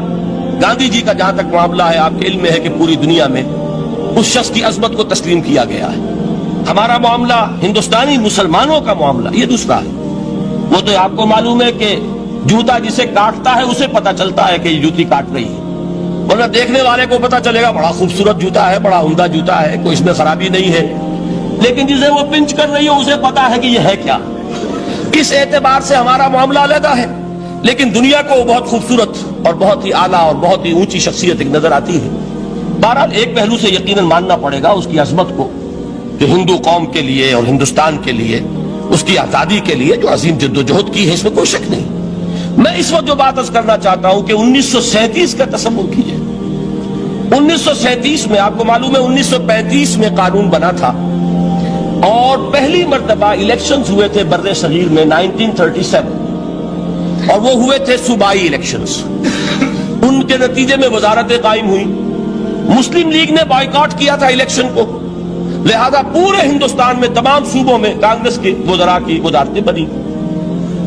گاندھی جی کا جہاں تک معاملہ ہے، آپ کے علم میں ہے کہ پوری دنیا میں اس شخص کی عظمت کو تسلیم کیا گیا ہے۔ ہمارا معاملہ، ہندوستانی مسلمانوں کا معاملہ، یہ دوسرا ہے۔ وہ تو آپ کو معلوم ہے کہ جوتا جسے کاٹتا ہے اسے پتا چلتا ہے کہ یہ جوتی کاٹ رہی ہے، ورنہ دیکھنے والے کو پتا چلے گا بڑا خوبصورت جوتا ہے، بڑا عمدہ جوتا ہے، کوئی اس میں خرابی نہیں ہے، لیکن جسے وہ پنچ کر رہی ہے اسے پتا ہے کہ یہ ہے کیا۔ اس اعتبار سے ہمارا معاملہ علیحدہ ہے، لیکن دنیا کو وہ بہت خوبصورت اور بہت ہی اعلیٰ اور بہت ہی اونچی شخصیت ایک نظر آتی ہے۔ بہرحال ایک پہلو سے یقیناً ماننا پڑے گا اس کی عظمت کو، کہ ہندو قوم کے لیے اور ہندوستان کے لیے، اس کی آزادی کے لیے جو عظیم جدوجہد کی ہے، اس میں کوئی شک نہیں۔ میں اس وقت جو بات عرض کرنا چاہتا ہوں کہ 1937 کا تصور کیجئے۔ 1937 میں آپ کو معلوم ہے 1935 میں قانون بنا تھا، اور پہلی مرتبہ الیکشنز ہوئے تھے بر صغیر میں 1937، اور وہ ہوئے تھے صوبائی الیکشنز۔ ان کے نتیجے میں وزارتیں قائم ہوئی، مسلم لیگ نے بائیکاٹ کیا تھا الیکشن کو، لہذا پورے ہندوستان میں تمام صوبوں میں کانگریس کے وزراء کی وزارتیں بنی۔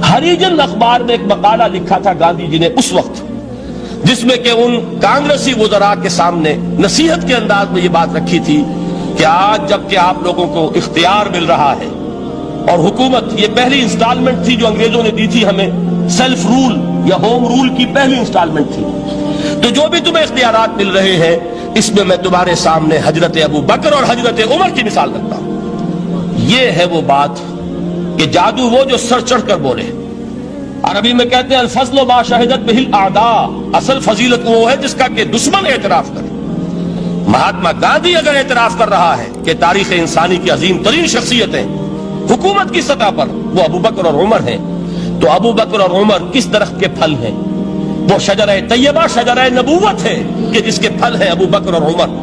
ہریجن اخبار میں ایک مقالہ لکھا تھا گاندھی جی نے اس وقت، جس میں کہ ان کانگریسی وزراء کے سامنے نصیحت کے انداز میں یہ بات رکھی تھی کہ آج جب کہ آپ لوگوں کو اختیار مل رہا ہے، اور حکومت، یہ پہلی انسٹالمنٹ تھی جو انگریزوں نے دی تھی ہمیں، سیلف رول یا ہوم رول کی پہلی انسٹالمنٹ تھی، تو جو بھی تمہیں اختیارات مل رہے ہیں، اس میں میں تمہارے سامنے حضرت ابو بکر اور حضرت عمر کی مثال رکھتا ہوں۔ یہ ہے وہ بات کہ جادو وہ جو سر چڑھ کر بولے۔ عربی میں کہتے ہیں الفضل ما شہدت بہ الاعداء، اصل فضیلت وہ ہے جس کا کہ دشمن اعتراف کرے۔ مہاتما گاندھی اگر اعتراف کر رہا ہے کہ تاریخ انسانی کی عظیم ترین شخصیتیں حکومت کی سطح پر وہ ابو بکر اور عمر ہیں، تو ابو بکر اور عمر کس درخت کے پھل ہیں؟ وہ شجرہ طیبہ، شجرہ نبوت ہے کہ جس کے پھل ہیں ابو بکر اور عمر،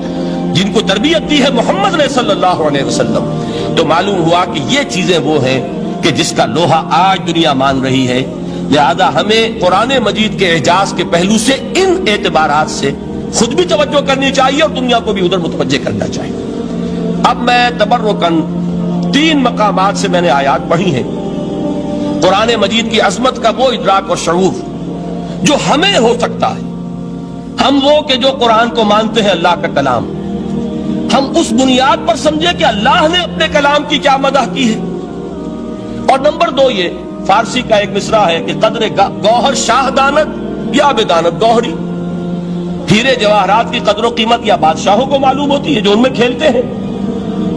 جن کو تربیت دی ہے محمد نے صلی اللہ علیہ وسلم۔ تو معلوم ہوا کہ یہ چیزیں وہ ہیں کہ جس کا لوہا آج دنیا مان رہی ہے، لہذا ہمیں قرآن مجید کے اعجاز کے پہلو سے ان اعتبارات سے خود بھی توجہ کرنی چاہیے اور دنیا کو بھی ادھر متوجہ کرنا چاہیے۔ اب میں تبرکاً 3 مقامات سے میں نے آیات پڑھی ہیں، قرآن مجید کی عظمت کا وہ ادراک اور شعور جو ہمیں ہو سکتا ہے، ہم وہ کہ جو قرآن کو مانتے ہیں اللہ کا کلام، ہم اس بنیاد پر سمجھے کہ اللہ نے اپنے کلام کی کیا مدح کی ہے۔ اور نمبر 2 یہ فارسی کا ایک مصرع ہے کہ قدر گوہر شاہ دانت یا بدانت گوہری، ہیرے جواہرات کی قدر و قیمت یا بادشاہوں کو معلوم ہوتی ہے جو ان میں کھیلتے ہیں،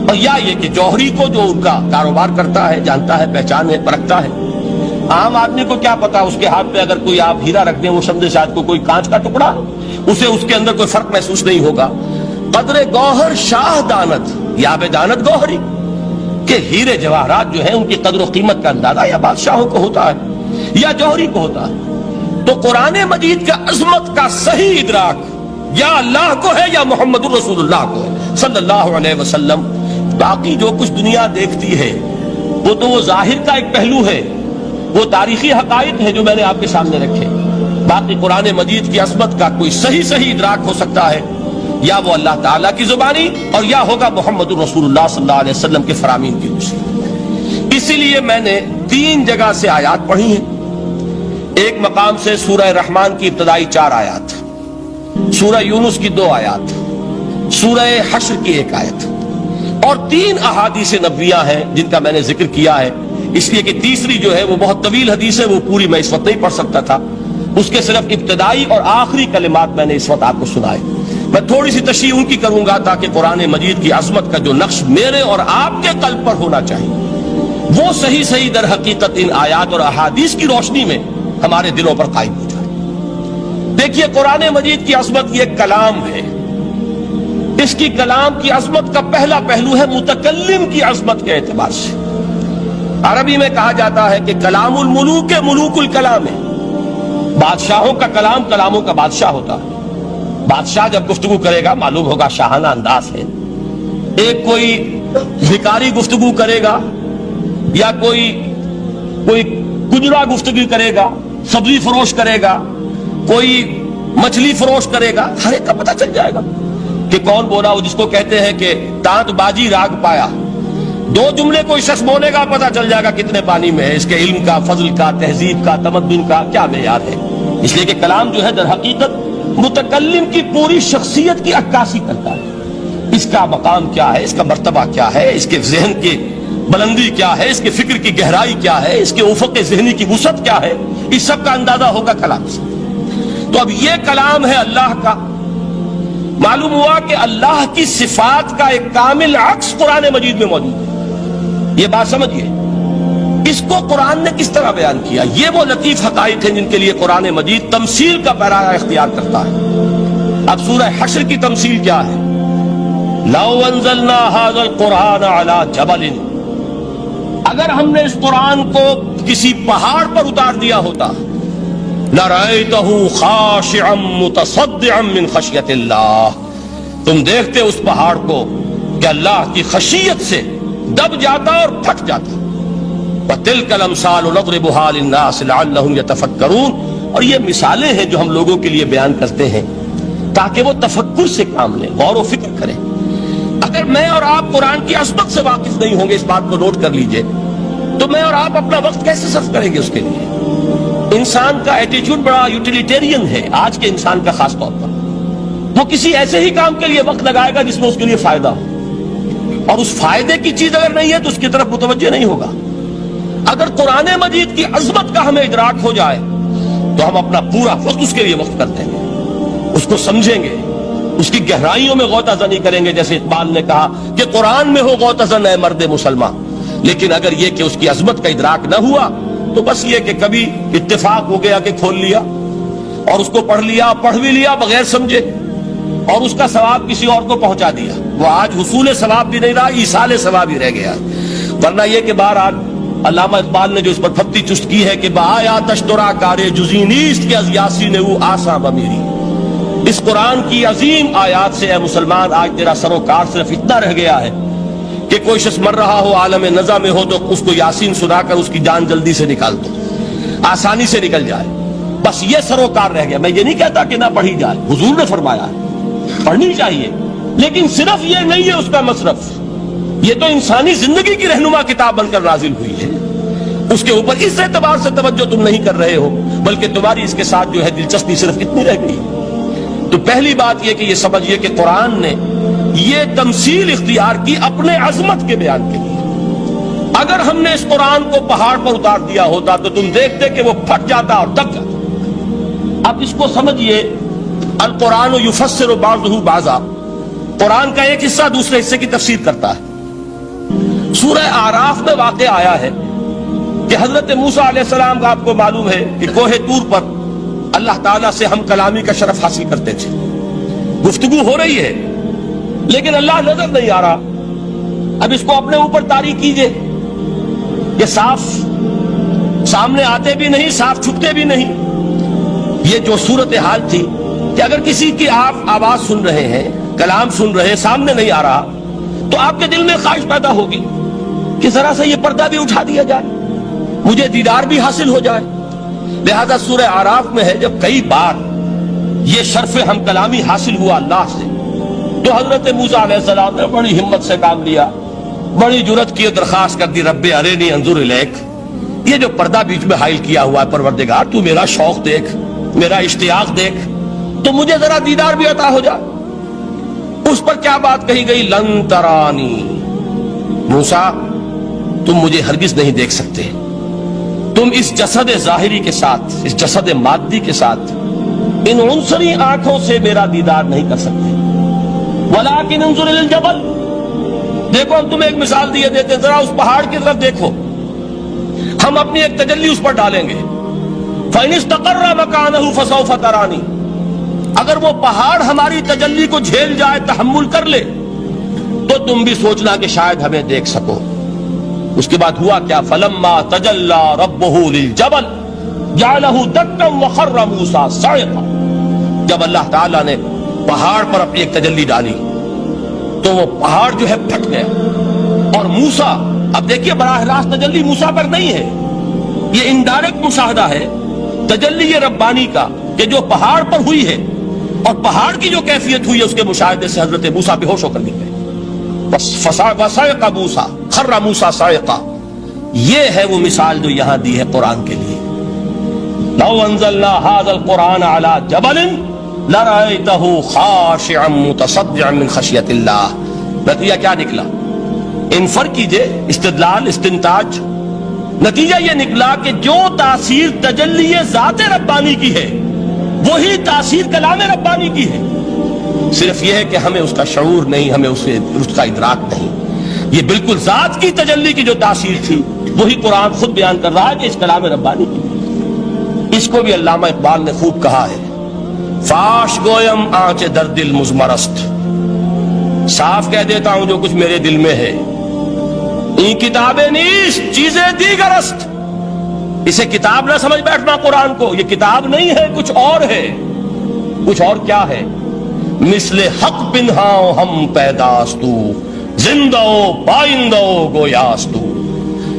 اور یا یہ کہ جوہری کو جو ان کا کاروبار کرتا ہے، جانتا ہے، پہچان ہے، پرکھتا ہے۔ عام آدمی کو کیا پتا، اس کے ہاتھ پہ اگر کوئی آپ ہیرا رکھ دیں، وہ سمجھے شاید کوئی کانچ کا ٹکڑا، اسے اس کے اندر کوئی فرق محسوس نہیں ہوگا۔ قدر گوہر شاہ دانت یا بدانت گوہری، کہ ہیرے جواہرات جو ہیں ان کی قدر و قیمت کا اندازہ یا بادشاہوں کو ہوتا ہے یا جوہری کو ہوتا ہے۔ تو قرآن مجید کا عظمت کا صحیح ادراک یا اللہ کو ہے یا محمد الرسول اللہ کو ہے صلی اللہ علیہ وسلم۔ باقی جو کچھ دنیا دیکھتی ہے وہ تو وہ ظاہر کا ایک پہلو ہے، وہ تاریخی حقائق ہیں جو میں نے آپ کے سامنے رکھے۔ باقی قرآن مجید کی عظمت کا کوئی صحیح ادراک ہو سکتا ہے یا وہ اللہ تعالیٰ کی زبانی اور یا ہوگا محمد الرسول اللہ صلی اللہ علیہ وسلم کے فرامین کی روشنی۔ اسی لیے میں نے 3 جگہ سے آیات پڑھی ہیں۔ ایک مقام سے سورہ رحمان کی ابتدائی 4 آیات، سورہ یونس کی 2 آیات، سورہ حشر کی 1 آیت، اور 3 احادیث نبویہ ہیں جن کا میں نے ذکر کیا ہے، اس لیے کہ تیسری جو ہے وہ بہت طویل حدیث ہے، وہ پوری میں اس وقت نہیں پڑھ سکتا تھا، اس کے صرف ابتدائی اور آخری کلمات میں نے اس وقت آپ کو سنائے۔ میں تھوڑی سی تشریح ان کی کروں گا تاکہ قرآن مجید کی عظمت کا جو نقش میرے اور آپ کے قلب پر ہونا چاہیے وہ صحیح در حقیقت ان آیات اور احادیث کی روشنی میں ہمارے دلوں پر قائم ہو جائے۔ دیکھیے قرآن مجید کی عظمت یہ کلام ہے، اس کی کلام کی عظمت کا پہلا پہلو ہے متکلم کی عظمت کے اعتبار سے۔ عربی میں کہا جاتا ہے کہ کلام الملوک ملوک الکلام ہے، بادشاہوں کا کلام کلاموں کا بادشاہ ہوتا ہے۔ بادشاہ جب گفتگو کرے گا معلوم ہوگا شاہانہ انداز ہے، ایک کوئی بھکاری گفتگو کرے گا یا کوئی گجرا گفتگو کرے گا، سبزی فروش کرے گا، کوئی مچھلی فروش کرے گا، ہر ایک کا پتہ چل جائے گا کہ کون بولا، وہ جس کو کہتے ہیں کہ تانت بازی راگ پایا۔ 2 جملے کوئی شخص بولے گا پتہ چل جائے گا کتنے پانی میں ہے، اس کے علم کا، فضل کا، تہذیب کا، تمدن کا کیا معیار ہے۔ اس لیے کہ کلام جو ہے در حقیقت متکلم کی پوری شخصیت کی عکاسی کرتا ہے. اس کا مقام کیا ہے، اس کا مرتبہ کیا ہے، اس کے ذہن کی بلندی کیا ہے، اس کے فکر کی گہرائی کیا ہے، اس کے افق ذہنی کی وسعت کیا ہے، اس سب کا اندازہ ہوگا کلام سے. تو اب یہ کلام ہے اللہ کا. معلوم ہوا کہ اللہ کی صفات کا ایک کامل عکس قرآن مجید میں موجود ہے. یہ بات سمجھیے. اس کو قرآن نے کس طرح بیان کیا؟ یہ وہ لطیف حقائق ہیں جن کے لیے قرآن مجید تمثیل کا پیرایا اختیار کرتا ہے. اب سورہ حشر کی تمثیل کیا ہے؟ لو انزلنا هذا القرآن على جبل، اگر ہم نے اس قرآن کو کسی پہاڑ پر اتار دیا ہوتا، لرأيته خاشعا متصدعا من خشیت اللہ، تم دیکھتے اس پہاڑ کو کہ اللہ کی خشیت سے دب جاتا اور پھٹ جاتا. وَتِلْكَ الْأَمْثَالُ نَضْرِبُهَا لِلنَّاسِ لَعَلَّهُمْ يَتَفَكَّرُونَ. اور یہ مثالیں ہیں جو ہم لوگوں کے لیے بیان کرتے ہیں تاکہ وہ تفکر سے کام لیں، غور و فکر کریں. اگر میں اور آپ قرآن کی عظمت سے واقف نہیں ہوں گے، اس بات کو نوٹ کر لیجئے، تو میں اور آپ اپنا وقت کیسے صرف کریں گے اس کے لیے؟ انسان کا ایٹیچیوڈ بڑا یوٹیلیٹیرین ہے آج کے انسان کا خاص طور پر. وہ کسی ایسے ہی کام کے لیے وقت لگائے گا جس میں اس کے لیے فائدہ ہو، اور اس فائدے کی چیز اگر نہیں ہے تو اس کی طرف متوجہ نہیں ہوگا. اگر قرآن مجید کی عظمت کا ہمیں ادراک ہو جائے تو ہم اپنا پورا وقت اس کے لیے وقف کر دیں گے، اس کو سمجھیں گے، اس کی گہرائیوں میں غوطہ زنی کریں گے. جیسے اقبال نے کہا کہ قرآن میں ہو غوطہ زن اے مرد مسلمان. لیکن اگر یہ کہ اس کی عظمت کا ادراک نہ ہوا تو بس یہ کہ کبھی اتفاق ہو گیا کہ کھول لیا اور اس کو پڑھ لیا، پڑھ بھی لیا بغیر سمجھے، اور اس کا ثواب کسی اور کو پہنچا دیا. وہ آج حصول ثواب بھی نہیں رہا، ایصال ثواب ہی رہ گیا. ورنہ یہ کہ بہرحال علامہ اقبال نے جو اس پر پھتی چست کی ہے کہ بآیا تشترا کارے جزی نیست کہ از یاسین او آساں بمیری. اس قرآن کی عظیم آیات سے اے مسلمان آج تیرا سروکار صرف اتنا رہ گیا ہے کہ کوئی شخص مر رہا ہو، عالم نزا میں ہو، تو اس کو یاسین سنا کر اس کی جان جلدی سے نکال دو، آسانی سے نکل جائے. بس یہ سروکار رہ گیا. میں یہ نہیں کہتا کہ نہ پڑھی جائے، حضور نے فرمایا ہے پڑھنی چاہیے، لیکن صرف یہ نہیں ہے اس کا مصرف. یہ تو انسانی زندگی کی رہنما کتاب بن کر نازل ہوئی ہے. اس کے اوپر اس اعتبار سے توجہ تم نہیں کر رہے ہو، بلکہ تمہاری اس کے ساتھ جو ہے دلچسپی صرف اتنی رہ گئی. تو پہلی بات یہ کہ یہ سمجھیے کہ قرآن نے یہ تمثیل اختیار کی اپنے عظمت کے بیان کے لیے. اگر ہم نے اس قرآن کو پہاڑ پر اتار دیا ہوتا تو تم دیکھتے کہ وہ پھٹ جاتا اور دب جاتا. اب اس کو سمجھیے، القرآن یفسر بعضہ بعضا، قرآن کا ایک حصہ دوسرے حصے کی تفسیر کرتا ہے. سورہ اعراف میں واقع آیا ہے کہ حضرت موسیٰ علیہ السلام کا آپ کو معلوم ہے کہ کوہ طور پر اللہ تعالیٰ سے ہم کلامی کا شرف حاصل کرتے تھے. گفتگو ہو رہی ہے لیکن اللہ نظر نہیں آ رہا. اب اس کو اپنے اوپر طاری کیجئے. یہ صاف سامنے آتے بھی نہیں، صاف چھپتے بھی نہیں. یہ جو صورتحال تھی کہ اگر کسی کی آپ آواز سن رہے ہیں، کلام سن رہے ہیں، سامنے نہیں آ رہا، تو آپ کے دل میں خواہش پیدا ہوگی کہ ذرا سا یہ پردہ بھی اٹھا دیا جائے، مجھے دیدار بھی حاصل ہو جائے. لہذا سورہ اعراف میں ہے جب کئی بار یہ شرف ہم کلامی حاصل ہوا اللہ سے، تو حضرت موسیٰ علیہ السلام نے بڑی ہمت سے کام لیا، بڑی جرت کی، درخواست کر دی، رب ارنی انظر الیک. یہ جو پردہ بیچ میں حائل کیا ہوا ہے پروردگار، تو میرا شوق دیکھ، میرا اشتیاق دیکھ، تو مجھے ذرا دیدار بھی عطا ہو جائے. اس پر کیا بات کہی گئی؟ لن ترانی، موسیٰ تم مجھے ہرگز نہیں دیکھ سکتے. تم اس جسد ظاہری کے ساتھ، اس جسد مادی کے ساتھ، ان عنصری آنکھوں سے میرا دیدار نہیں کر سکتے. ولیکن انظر الی الجبل، دیکھو ہم تمہیں ایک مثال دیے دیتے، ذرا اس پہاڑ کی طرف دیکھو، ہم اپنی ایک تجلی اس پر ڈالیں گے. فإن استقر مکانہ فسوف ترانی، اگر وہ پہاڑ ہماری تجلی کو جھیل جائے، تحمل کر لے، تو تم بھی سوچنا کہ شاید ہمیں دیکھ سکو. اس کے بعد ہوا کیا؟ فلما تجلی ربہ للجبل جعلہ دکا وخر موسیٰ صعقا. جب اللہ تعالیٰ نے پہاڑ پر اپنی ایک تجلی ڈالی تو وہ پہاڑ جو ہے پھٹ گیا. اور موسیٰ، اب دیکھیے براہ راست تجلی موسیٰ پر نہیں ہے، یہ انڈائریکٹ مشاہدہ ہے تجلی ربانی کا کہ جو پہاڑ پر ہوئی ہے، اور پہاڑ کی جو کیفیت ہوئی ہے اس کے مشاہدے سے حضرت موسیٰ بے ہوش ہو کر گر گئے. وصعق موسیٰ خر موسیٰ صعقا. یہ ہے وہ مثال جو یہاں دی ہے قرآن کے لیے. لو انزلنا هذا القرآن على جبل لرأيته خاشعا متصدعا من خشیۃ اللہ. نتیجہ کیا نکلا؟ انفر کیجئے، استدلال، استنتاج. نتیجہ یہ نکلا کہ جو تاثیر تجلی ذات ربانی کی ہے وہی تاثیر کلام ربانی کی ہے. صرف یہ ہے کہ ہمیں اس کا شعور نہیں، ہمیں اس کا ادراک نہیں. یہ بالکل ذات کی تجلی کی جو تاثیر تھی وہی قرآن خود بیان کر رہا ہے کہ اس کلام ربانی کی. اس کو بھی علامہ اقبال نے خوب کہا ہے، فاش گویم آنچ در دل مزمرست. صاف کہہ دیتا ہوں جو کچھ میرے دل میں ہے. این کتابیں نیست چیزیں دیگر است. اسے کتاب نہ سمجھ بیٹھنا قرآن کو، یہ کتاب نہیں ہے، کچھ اور ہے. کچھ اور کیا ہے؟ مثل حق پنہاؤ ہم پیداستو زندہ پائندہ گویاستو.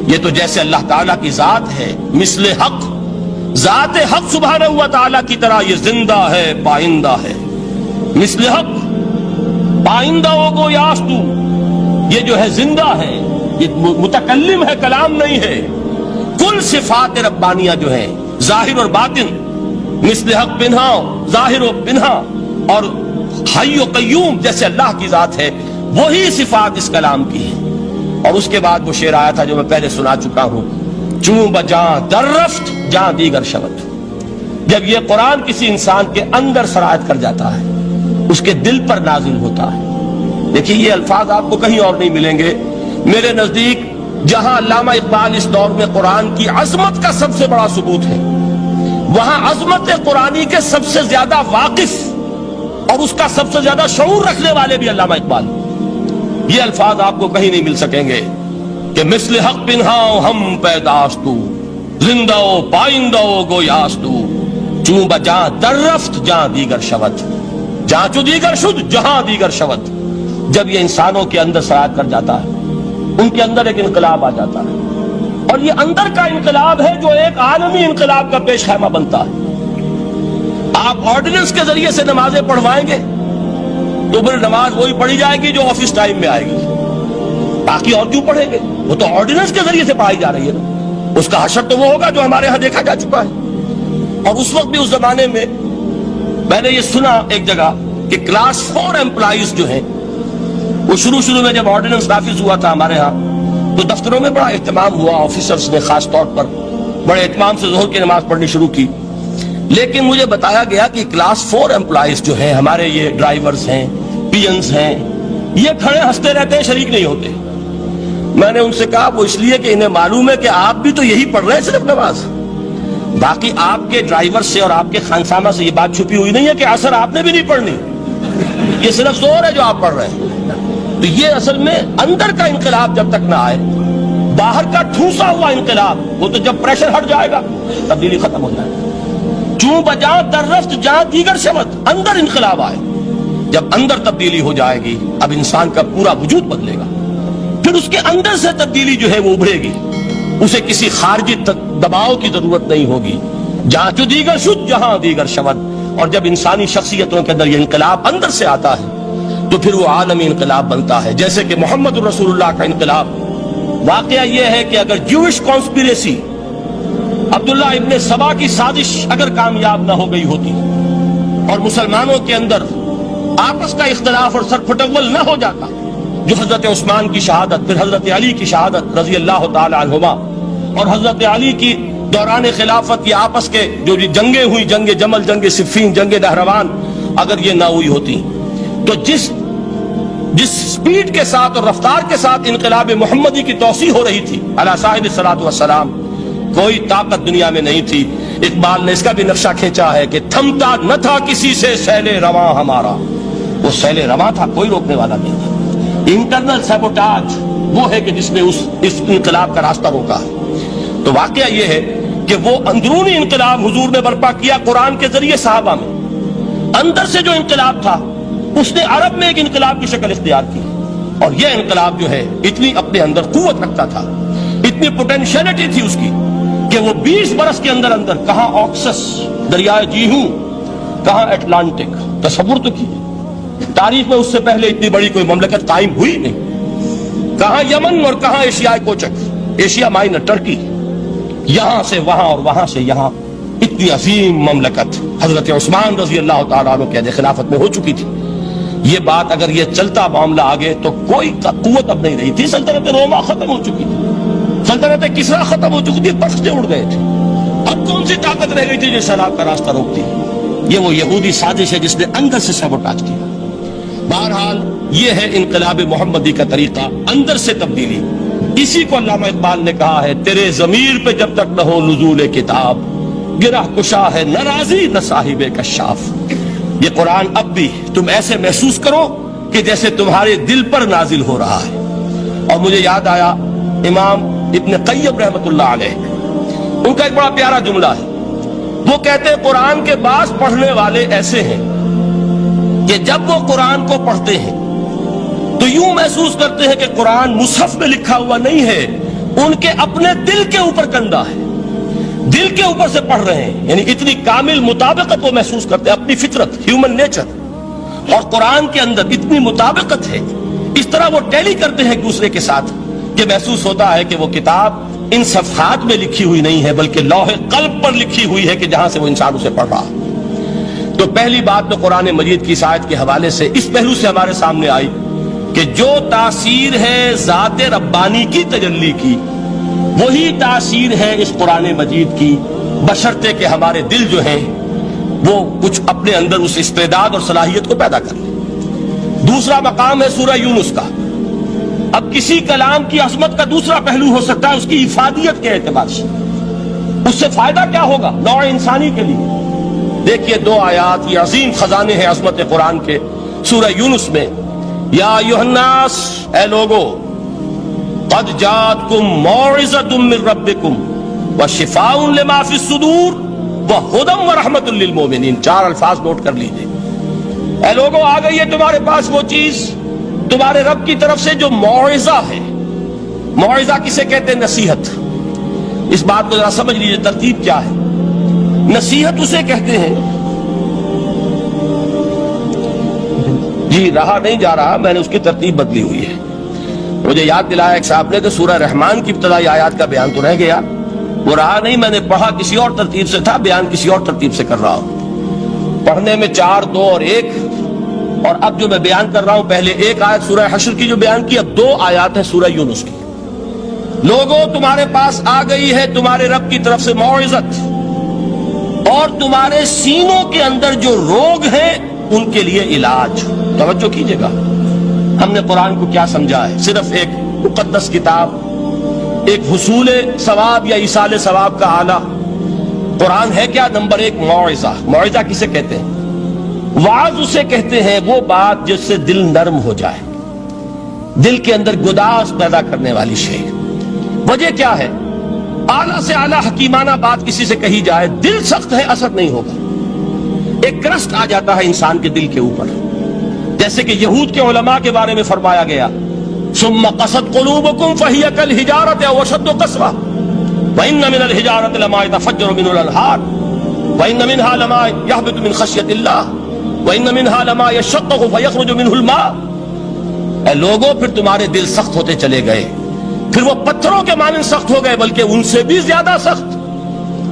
یہ تو جیسے اللہ تعالیٰ کی ذات ہے، مثل حق، ذات حق سبحانہ و تعالیٰ کی طرح یہ زندہ ہے، پائندہ ہے. مثل حق پائندہ گویاستو، یہ جو ہے زندہ ہے، یہ متکلم ہے، کلام نہیں ہے. کل صفات ربانیہ جو ہیں ظاہر اور باطن، مثل حق پنہاؤ، ظاہر و پنہا، اور حی و قیوم جیسے اللہ کی ذات ہے، وہی صفات اس کلام کی ہے. اور اس کے بعد وہ شعر آیا تھا جو میں پہلے سنا چکا ہوں، چوں بجاں در رفت جاں دیگر شود. جب یہ قرآن کسی انسان کے اندر سرایت کر جاتا ہے، اس کے دل پر نازل ہوتا ہے. دیکھیے یہ الفاظ آپ کو کہیں اور نہیں ملیں گے. میرے نزدیک جہاں علامہ اقبال اس دور میں قرآن کی عظمت کا سب سے بڑا ثبوت ہے، وہاں عظمت قرآنی کے سب سے زیادہ واقف اور اس کا سب سے زیادہ شعور رکھنے والے بھی علامہ اقبال. یہ الفاظ آپ کو کہیں نہیں مل سکیں گے کہ مثل حق پنہاؤ ہم پیداستو زندہ پائندہ گویاستو چوں بجاں در رفت جہاں دیگر شود جہاں چو دیگر شد جہاں دیگر شود. جب یہ انسانوں کے اندر سرایت کر جاتا ہے، ان کے اندر ایک انقلاب آ جاتا ہے، اور یہ اندر کا انقلاب ہے جو ایک عالمی انقلاب کا پیش خیمہ بنتا ہے. آپ آرڈیننس کے ذریعے سے نمازیں پڑھوائیں گے تو پھر نماز وہی پڑھی جائے گی جو آفس ٹائم میں آئے گی، باقی اور کیوں پڑھیں گے؟ وہ تو آرڈیننس کے ذریعے سے پڑھائی جا رہی ہے نا. اس کا حشر تو وہ ہوگا جو ہمارے ہاں دیکھا جا چکا ہے. اور اس وقت بھی، اس زمانے میں میں نے یہ سنا ایک جگہ کہ کلاس 4 امپلائیز جو ہیں، وہ شروع میں جب آرڈیننس نافذ ہوا تھا ہمارے ہاں تو دفتروں میں بڑا اہتمام ہوا. آفیسرز نے خاص طور پر بڑے اہتمام سے ظہر کی نماز پڑھنی شروع کی. لیکن مجھے بتایا گیا کہ کلاس 4 امپلائیز جو ہیں ہمارے، یہ ڈرائیورز ہیں، پی-انز ہیں، یہ کھڑے ہنستے رہتے ہیں، شریک نہیں ہوتے. میں نے ان سے کہا وہ اس لیے کہ انہیں معلوم ہے کہ آپ بھی تو یہی پڑھ رہے ہیں صرف نماز. باقی آپ کے ڈرائیور سے اور آپ کے خانسامہ سے یہ بات چھپی ہوئی نہیں ہے کہ عصر آپ نے بھی نہیں پڑھنی، یہ صرف زور ہے جو آپ پڑھ رہے ہیں. تو یہ اصل میں اندر کا انقلاب جب تک نہ آئے، باہر کا ٹھوسا ہوا انقلاب، وہ تو جب پریشر ہٹ جائے گا تبدیلی ختم ہو جائے گا. چوں بجاں در رفت جہاں دیگر شود، اندر انقلاب آئے. جب اندر تبدیلی ہو جائے گی، اب انسان کا پورا وجود بدلے گا. پھر اس کے اندر سے تبدیلی جو ہے وہ ابھرے گی، اسے کسی خارجی دباؤ کی ضرورت نہیں ہوگی. جہاں جو دیگر شد جہاں دیگر شود. اور جب انسانی شخصیتوں کے اندر یہ انقلاب اندر سے آتا ہے تو پھر وہ عالمی انقلاب بنتا ہے. جیسے کہ محمد رسول اللہ کا انقلاب. واقعہ یہ ہے کہ اگر جوش کانسپیریسی، عبداللہ ابن سبا کی سازش اگر کامیاب نہ ہو گئی ہوتی اور مسلمانوں کے اندر آپس کا اختلاف اور سرپھٹول نہ ہو جاتا، جو حضرت عثمان کی شہادت، پھر حضرت علی کی شہادت رضی اللہ تعالی عنہما، اور حضرت علی کی دوران خلافت یہ آپس کے جو جنگیں ہوئی، جنگ جمل، جنگ صفین، جنگ نہروان، اگر یہ نہ ہوئی ہوتی تو جس سپیڈ کے ساتھ اور رفتار کے ساتھ انقلاب محمدی کی توسیع ہو رہی تھی علی صاحب الصلاۃ والسلام، کوئی طاقت دنیا میں نہیں تھی. اقبال نے اس کا بھی نقشہ کھینچا ہے کہ تھمتا نہ تھا کسی سے سیل رواں ہمارا. وہ سیل رواں تھا، کوئی روکنے والا نہیں تھا. انٹرنل سیبوٹاج وہ ہے کہ جس نے اس انقلاب کا راستہ روکا ہے. تو واقعہ یہ ہے کہ وہ اندرونی انقلاب حضور نے برپا کیا قرآن کے ذریعے صحابہ میں. اندر سے جو انقلاب تھا اس نے عرب میں ایک انقلاب کی شکل اختیار کی. اور یہ انقلاب جو ہے اتنی اپنے اندر قوت رکھتا تھا، اتنی پوٹینشیلٹی تھی اس کی کہ وہ 20 برس کے اندر کہاں آکسس دریائے جیہوں، کہاں اٹلانٹک. تصور تو کی تاریخ میں اس سے پہلے اتنی بڑی کوئی مملکت قائم ہوئی نہیں. کہاں یمن اور کہاں ایشیائے کوچک، ایشیا مائنر، ٹرکی، یہاں سے وہاں اور وہاں سے یہاں. اتنی عظیم مملکت حضرت عثمان رضی اللہ تعالیٰ عنہ کے خلافت میں ہو چکی تھی. یہ بات اگر یہ چلتا معاملہ آگے تو کوئی قوت اب نہیں رہی تھی. سلطنت روما ختم ہو چکی تھی, سلطنت کسرا ختم ہو چکی تھی, پرچے اڑ گئے تھے. اب کون سی طاقت رہ گئی تھی جو سیلاب کا راستہ روکتی؟ یہ وہ یہودی سازش ہے جس نے اندر سے سیبوٹاج کیا. بہرحال یہ ہے انقلاب محمدی کا طریقہ, اندر سے تبدیلی. اسی کو علامہ اقبال نے کہا ہے, تیرے ضمیر پہ جب تک نہ ہو نزول کتاب, گرہ کشا ہے نہ راضی نہ صاحب کشاف. یہ قرآن اب بھی تم ایسے محسوس کرو کہ جیسے تمہارے دل پر نازل ہو رہا ہے. اور مجھے یاد آیا امام ابن قیم رحمۃ اللہ علیہ, ان کا ایک بڑا پیارا جملہ ہے. وہ کہتے ہیں قرآن کے بعض پڑھنے والے ایسے ہیں کہ جب وہ قرآن کو پڑھتے ہیں تو یوں محسوس کرتے ہیں کہ قرآن مصحف میں لکھا ہوا نہیں ہے, ان کے اپنے دل کے اوپر کندہ ہے, دل کے اوپر سے پڑھ رہے ہیں. یعنی اتنی کامل مطابقت وہ محسوس کرتے ہیں, اپنی فطرت, ہیومن نیچر اور قرآن کے اندر اتنی مطابقت ہے. اس طرح وہ ٹیلی کرتے ہیں ایک دوسرے کے ساتھ کہ محسوس ہوتا ہے کہ وہ کتاب ان صفحات میں لکھی ہوئی نہیں ہے بلکہ لوح قلب پر لکھی ہوئی ہے کہ جہاں سے وہ انسان اسے پڑھ رہا. تو پہلی بات تو قرآن مجید کی آیت کے حوالے سے اس پہلو سے ہمارے سامنے آئی کہ جو تاثیر ہے ذات ربانی کی تجلی کی, وہی تاثیر ہے اس قرآن مجید کی, بشرطے کہ ہمارے دل جو ہیں وہ کچھ اپنے اندر اس استعداد اور صلاحیت کو پیدا کر لیں. دوسرا مقام ہے سورہ یونس کا. اب کسی کلام کی عظمت کا دوسرا پہلو ہو سکتا ہے اس کی افادیت کے اعتبار سے, اس سے فائدہ کیا ہوگا نوع انسانی کے لیے. دیکھیے دو آیات, یہ عظیم خزانے ہیں عظمت قرآن کے. سورہ یونس میں یا ایھا الناس, اے لوگو, قد جاءتکم موعظۃ من ربکم وشفاء لما فی الصدور وہدی ورحمۃ للمؤمنین. 4 الفاظ نوٹ کر لیجیے. اے لوگو, آ گئی ہے تمہارے پاس وہ چیز تمہارے رب کی طرف سے جو موعظہ ہے. موعظہ کسے کہتے ہیں؟ نصیحت. اس بات کو ذرا سمجھ لیجیے ترتیب کیا ہے. نصیحت اسے کہتے ہیں, جی رہا نہیں جا رہا, میں نے اس کی ترتیب بدلی ہوئی ہے. مجھے یاد دلایا ایک صاحب نے کہ سورہ رحمان کی ابتدائی آیات کا بیان تو رہ گیا, وہ رہا نہیں, میں نے پڑھا کسی اور ترتیب سے تھا, بیان کسی اور ترتیب سے کر رہا ہوں. پڑھنے میں 4, 2 اور 1, اور اب جو میں بیان کر رہا ہوں پہلے ایک آیت سورہ حشر کی جو بیان کی, اب 2 آیات ہیں سورہ یونس کی. لوگوں تمہارے پاس آ گئی ہے تمہارے رب کی طرف سے موعظت, اور تمہارے سینوں کے اندر جو روگ ہیں ان کے لیے علاج. توجہ کیجئے گا, ہم نے قرآن کو کیا سمجھا ہے؟ صرف ایک مقدس کتاب, ایک حصول ثواب یا ایصال ثواب کا آلہ. قرآن ہے کیا؟ نمبر 1 موعظہ. موعظہ کسے کہتے ہیں؟ وعظ اسے کہتے ہیں وہ بات جس سے دل نرم ہو جائے, دل کے اندر گداز پیدا کرنے والی شے. وجہ کیا ہے؟ اعلیٰ سے اعلیٰ حکیمانہ بات کسی سے کہی جائے, دل سخت ہے, اثر نہیں ہوگا. ایک کرسٹ آ جاتا ہے انسان کے دل کے اوپر, جیسے کہ یہود کے علماء کے بارے میں فرمایا گیا ثم قست قلوبکم فہی کالحجارۃ او اشد قسوۃ وان من الحجارۃ لما يتفجر منه الانہار وان منها لما يهبط من خشیۃ اللہ وان منها لما يشقق فيخرج منه الماء. اے لوگوں, پھر تمہارے دل سخت ہوتے چلے گئے, پھر وہ پتھروں کے مانند سخت ہو گئے, بلکہ ان سے بھی زیادہ سخت,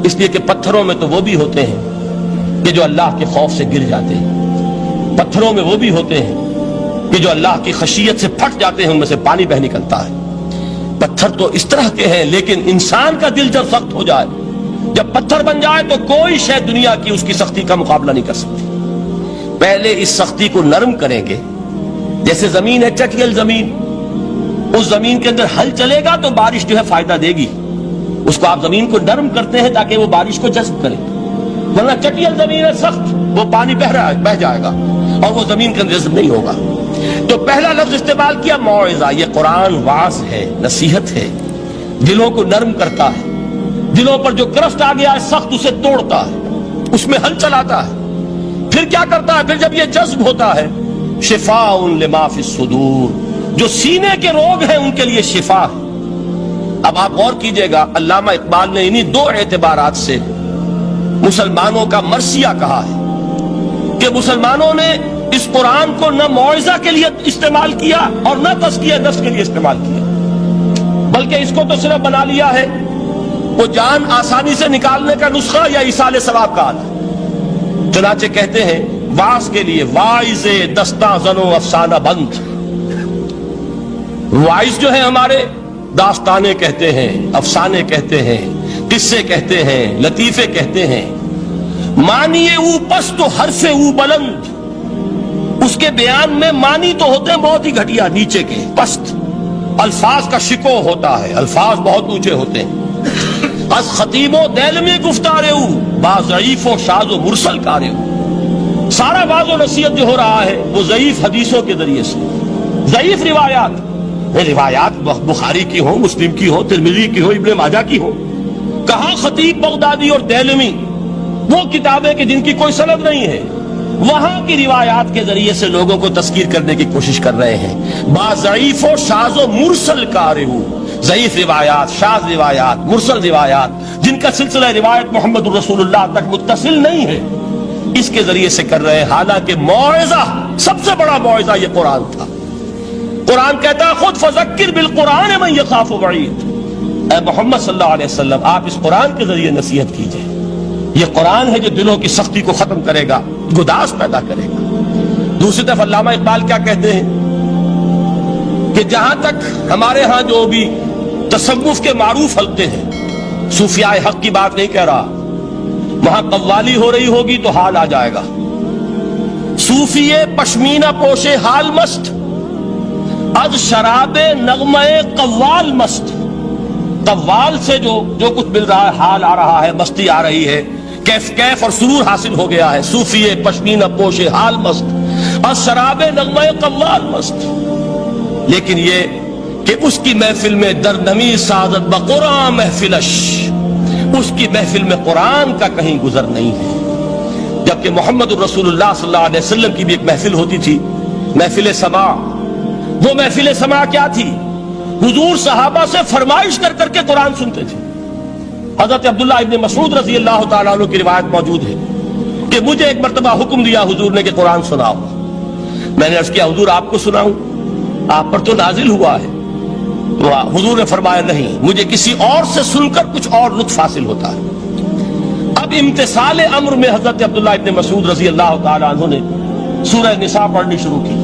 اس لیے کہ پتھروں میں تو وہ بھی ہوتے ہیں کہ جو اللہ کے خوف سے گر جاتے ہیں, پتھروں میں وہ بھی ہوتے ہیں کہ جو اللہ کی خشیت سے پھٹ جاتے ہیں, ان میں سے پانی بہ نکلتا ہے. پتھر تو اس طرح کے ہیں, لیکن انسان کا دل جب سخت ہو جائے, جب پتھر بن جائے, تو کوئی شے دنیا کی اس کی سختی کا مقابلہ نہیں کر سکتی. پہلے اس سختی کو نرم کریں گے, جیسے زمین ہے چٹیل زمین, اس زمین کے اندر ہل چلے گا تو بارش جو ہے فائدہ دے گی. اس کو آپ زمین کو نرم کرتے ہیں تاکہ وہ بارش کو جذب کرے, ورنہ چٹیل زمین ہے سخت, وہ پانی بہ جائے گا اور وہ زمین کے اندر جذب نہیں ہوگا. تو پہلا لفظ استعمال کیا موعظہ. یہ قرآن واعظ ہے, نصیحت ہے, دلوں کو نرم کرتا ہے, دلوں پر جو کرفٹ آ گیا ہے سخت اسے توڑتا ہے, اس میں ہل چلاتا ہے. پھر کیا کرتا ہے؟ پھر جب یہ جذب ہوتا ہے, شفاء لما فی الصدور, جو سینے کے روگ ہیں ان کے لیے شفا ہے. اب آپ غور کیجئے گا, علامہ اقبال نے انہی 2 اعتبارات سے مسلمانوں کا مرثیہ کہا ہے کہ مسلمانوں نے اس قرآن کو نہ موعظہ کے لیے استعمال کیا اور نہ تزکیہ نفس کے لیے استعمال کیا, بلکہ اس کو تو صرف بنا لیا ہے وہ جان آسانی سے نکالنے کا نسخہ یا ایصال ثواب کا آلہ؟ چنانچہ کہتے ہیں واعظ کے لیے واعظ دستاں زنو افسانہ بند. واعظ جو ہیں ہمارے داستانیں کہتے ہیں، افسانے کہتے ہیں، قصے کہتے ہیں، لطیفے کہتے ہیں. معنی او پست و حرف او بلند، اس کے بیان میں معنی تو ہوتے ہیں بہت ہی گھٹیا، نیچے کے پست. الفاظ کا شکو ہوتا ہے، الفاظ بہت اونچے ہوتے ہیں. از خطیب و دیلمی گفتارے او با ضعیف و شاذ و مرسل کارے او. سارا باز و نصیحت جو ہو رہا ہے وہ ضعیف حدیثوں کے ذریعے سے، ضعیف روایات بخاری کی ہو، مسلم کی ہو، ترمذی کی ہو، ابن ماجہ کی ہو. کہاں خطیب بغدادی اور دیلمی، وہ کتابیں کہ جن کی کوئی سند نہیں ہے، وہاں کی روایات کے ذریعے سے لوگوں کو تذکیر کرنے کی کوشش کر رہے ہیں. با ضعیف و شاذ و مرسل کارے او، ضعیف روایات، شاذ روایات، مرسل روایات جن کا سلسلہ روایت محمد الرسول اللہ تک متصل نہیں ہے، اس کے ذریعے سے کر رہے ہیں. حالانکہ موعظہ، سب سے بڑا موعظہ یہ قرآن تھا. قرآن کہتا ہے خود فذکر بالقرآن من یخاف وعید. اے محمد صلی اللہ علیہ وسلم، آپ اس قرآن کے ذریعے نصیحت کیجئے. یہ قرآن ہے جو دلوں کی سختی کو ختم کرے گا، گداز پیدا کرے گا. دوسری طرف علامہ اقبال کیا کہتے ہیں کہ جہاں تک ہمارے ہاں جو بھی تصوف کے معروف حلقے ہیں، صوفیاء حق کی بات نہیں کہہ رہا، وہاں قوالی ہو رہی ہوگی تو حال آ جائے گا. صوفی پشمینہ پوشے حال مست، از شراب نغمہ قوال مست. قوال سے جو کچھ مل رہا ہے، حال آ رہا ہے، مستی آ رہی ہے، کیف اور سرور حاصل ہو گیا ہے. صوفی پشمینہ پوشے حال مست، از شراب نغمہ قوال مست. لیکن یہ کہ اس کی محفل میں درنمی سعادت بقرآن محفلش، اس کی محفل میں قرآن کا کہیں گزر نہیں ہے. جبکہ محمد الرسول اللہ صلی اللہ علیہ وسلم کی بھی ایک محفل ہوتی تھی، محفل سماع. وہ محفل سماع کیا تھی؟ حضور صحابہ سے فرمائش کر کر کے قرآن سنتے تھے. حضرت عبداللہ ابن مسعود رضی اللہ تعالیٰ عنہ کی روایت موجود ہے کہ مجھے ایک مرتبہ حکم دیا حضور نے کہ قرآن سناؤ. میں نے عرض کیا حضور آپ کو سناؤں؟ آپ پر تو نازل ہوا ہے. تو حضور نے فرمایا نہیں، مجھے کسی اور سے سن کر کچھ اور لطف حاصل ہوتا ہے. اب امتثال امر میں حضرت عبداللہ ابن مسعود رضی اللہ تعالیٰ عنہ نے سورہ نساء پڑھنی شروع کی.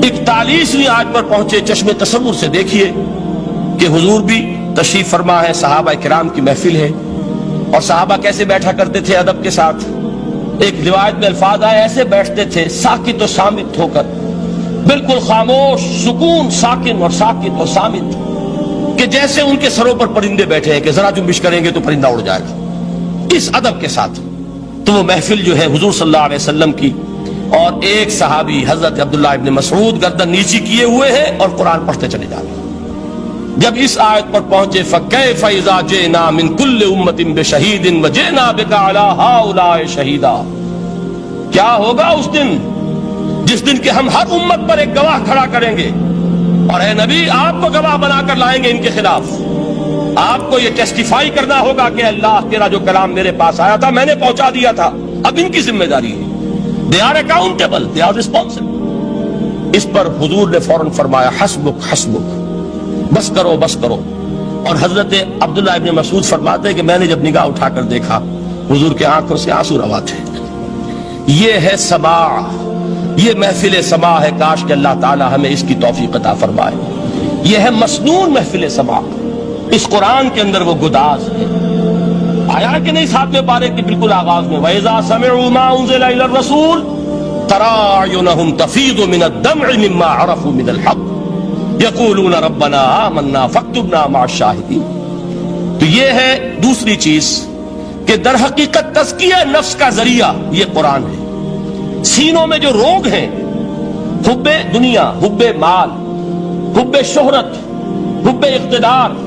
41ویں آیت پر پہنچے. چشم تصور سے دیکھیے کہ حضور بھی تشریف فرما ہے، صحابہ کرام کی محفل ہے، اور صحابہ کیسے بیٹھا کرتے تھے ادب کے ساتھ. ایک روایت میں الفاظ آئے ایسے بیٹھتے تھے ساکت و صامت ہو کر، بالکل خاموش، سکون، ساکن اور ساکت اور صامت، کہ جیسے ان کے سروں پر پرندے بیٹھے ہیں کہ ذرا جنبش کریں گے تو پرندہ اڑ جائے گا، اس ادب کے ساتھ. تو وہ محفل جو ہے حضور صلی اللہ علیہ وسلم کی، اور ایک صحابی حضرت عبداللہ ابن مسعود گردن نیچی کیے ہوئے ہیں اور قرآن پڑھتے چلے جا رہے ہیں. جب اس آیت پر پہنچے فَكَيْفَ إِذَا جِئْنَا مِن كُلِّ أُمَّةٍ بِشَهِيدٍ وَجِئْنَا بِكَ عَلَىٰ هَٰؤُلَاءِ شَهِيدًا. کیا ہوگا اس دن جس دن کہ ہم ہر امت پر ایک گواہ کھڑا کریں گے، اور اے نبی آپ کو گواہ بنا کر لائیں گے ان کے خلاف. آپ کو یہ ٹیسٹیفائی کرنا ہوگا کہ اللہ تیرا جو کلام میرے پاس آیا تھا میں نے پہنچا دیا تھا، اب ان کی ذمہ داری ہے. They are accountable, they are responsible. اس پر حضور نے فوراً فرمایا حسبک حسبک، بس کرو بس کرو. اور حضرت عبداللہ ابن مسعود فرماتے ہیں کہ میں نے جب نگاہ اٹھا کر دیکھا حضور کے آنکھوں سے آنسو روا تھے. یہ ہے سماع، یہ محفل سماع ہے. کاش کہ اللہ تعالی ہمیں اس کی توفیق عطا فرمائے. یہ ہے مسنون محفل سماع. اس قرآن کے اندر وہ گداز ہے. آیا کہ نہیں 7ویں پارے کے بالکل آغاز میں وَإِذَا سَمِعُوا مَا أُنزِلَ إِلَى الرَّسُولِ تَرَىٰ أَعْيُنَهُمْ تَفِيضُ مِنَ الدَّمْعِ مِمَّا عَرَفُوا مِنَ الْحَقِّ يَقُولُونَ رَبَّنَا آمَنَّا فَاكْتُبْنَا مَعَ الشَّاهِدِينَ. تو یہ ہے دوسری چیز کہ در حقیقت تزکیہ نفس کا ذریعہ یہ قرآن ہے. سینوں میں جو روگ ہیں، حب دنیا، حب مال، حب شہرت، حب اقتدار،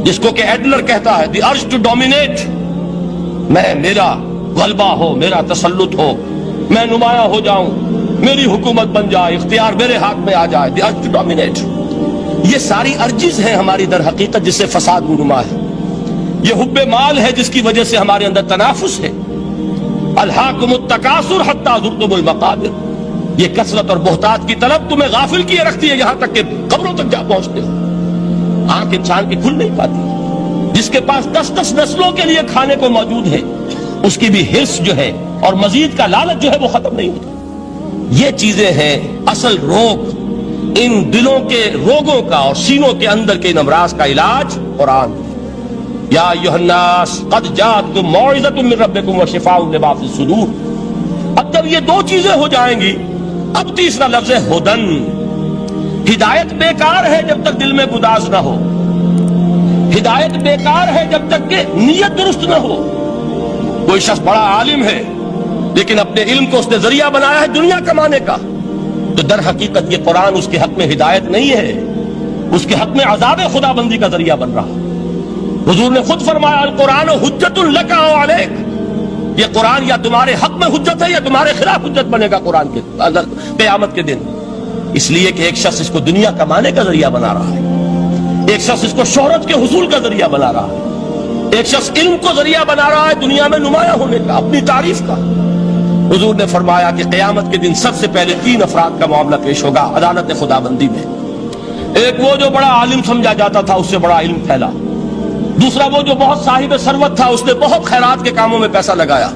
جس کو کہ ایڈلر کہتا ہے دی ارج ٹو ڈومینیٹ، میرا غلبہ ہو، میرا تسلط ہو، میں نمایاں ہو جاؤں، میری حکومت بن جائے، اختیار میرے ہاتھ میں آ جائے، دی ارج ٹو ڈومینیٹ. یہ ساری ارجز ہیں ہماری در حقیقت جس سے فساد رونما ہے. یہ حب مال ہے جس کی وجہ سے ہمارے اندر تنافس ہے. الہاکم التکاثر حتی زرتم المقابر. یہ کثرت اور بہتات کی طلب تمہیں غافل کیے رکھتی ہے یہاں تک کہ قبروں تک جا پہنچتے ہو. آنکھ انسان کی کھل نہیں پاتی. جس کے پاس 10 نسلوں کے لیے کھانے کو موجود ہے، اس کی بھی حرص جو ہے اور مزید کا لالچ جو ہے وہ ختم نہیں ہوتا۔ یہ چیزیں ہیں اصل روگ، ان دلوں کے روگوں کا اور سینوں کے اندر کے ان امراض کا علاج قرآن۔ یا ایھا الناس قد جاءتکم موعظۃ من ربکم وشفاء لما فی الصدور۔ اب جب یہ دو چیزیں ہو جائیں گی، اب تیسرا لفظ ہے ہدن۔ ہدایت بیکار ہے جب تک دل میں گداز نہ ہو، ہدایت بیکار ہے جب تک کہ نیت درست نہ ہو۔ کوئی شخص بڑا عالم ہے لیکن اپنے علم کو اس نے ذریعہ بنایا ہے دنیا کمانے کا، تو در حقیقت یہ قرآن اس کے حق میں ہدایت نہیں ہے، اس کے حق میں عذاب خدا بندی کا ذریعہ بن رہا۔ حضور نے خود فرمایا القرآن حجت لک او علیک، یہ قرآن یا تمہارے حق میں حجت ہے یا تمہارے خلاف حجت بنے گا قرآن کے قیامت کے دن۔ اس لیے کہ ایک شخص اس کو دنیا کمانے کا ذریعہ بنا رہا ہے، ایک شخص اس کو شہرت کے حصول کا ذریعہ بنا رہا ہے، ایک شخص علم کو ذریعہ بنا رہا ہے دنیا میں نمایاں ہونے کا، اپنی تعریف کا۔ حضور نے فرمایا کہ قیامت کے دن سب سے پہلے 3 افراد کا معاملہ پیش ہوگا عدالت خدا بندی میں۔ ایک وہ جو بڑا عالم سمجھا جاتا تھا، اس سے بڑا علم پھیلا۔ دوسرا وہ جو بہت صاحب ثروت تھا، اس نے بہت خیرات کے کاموں میں پیسہ لگایا۔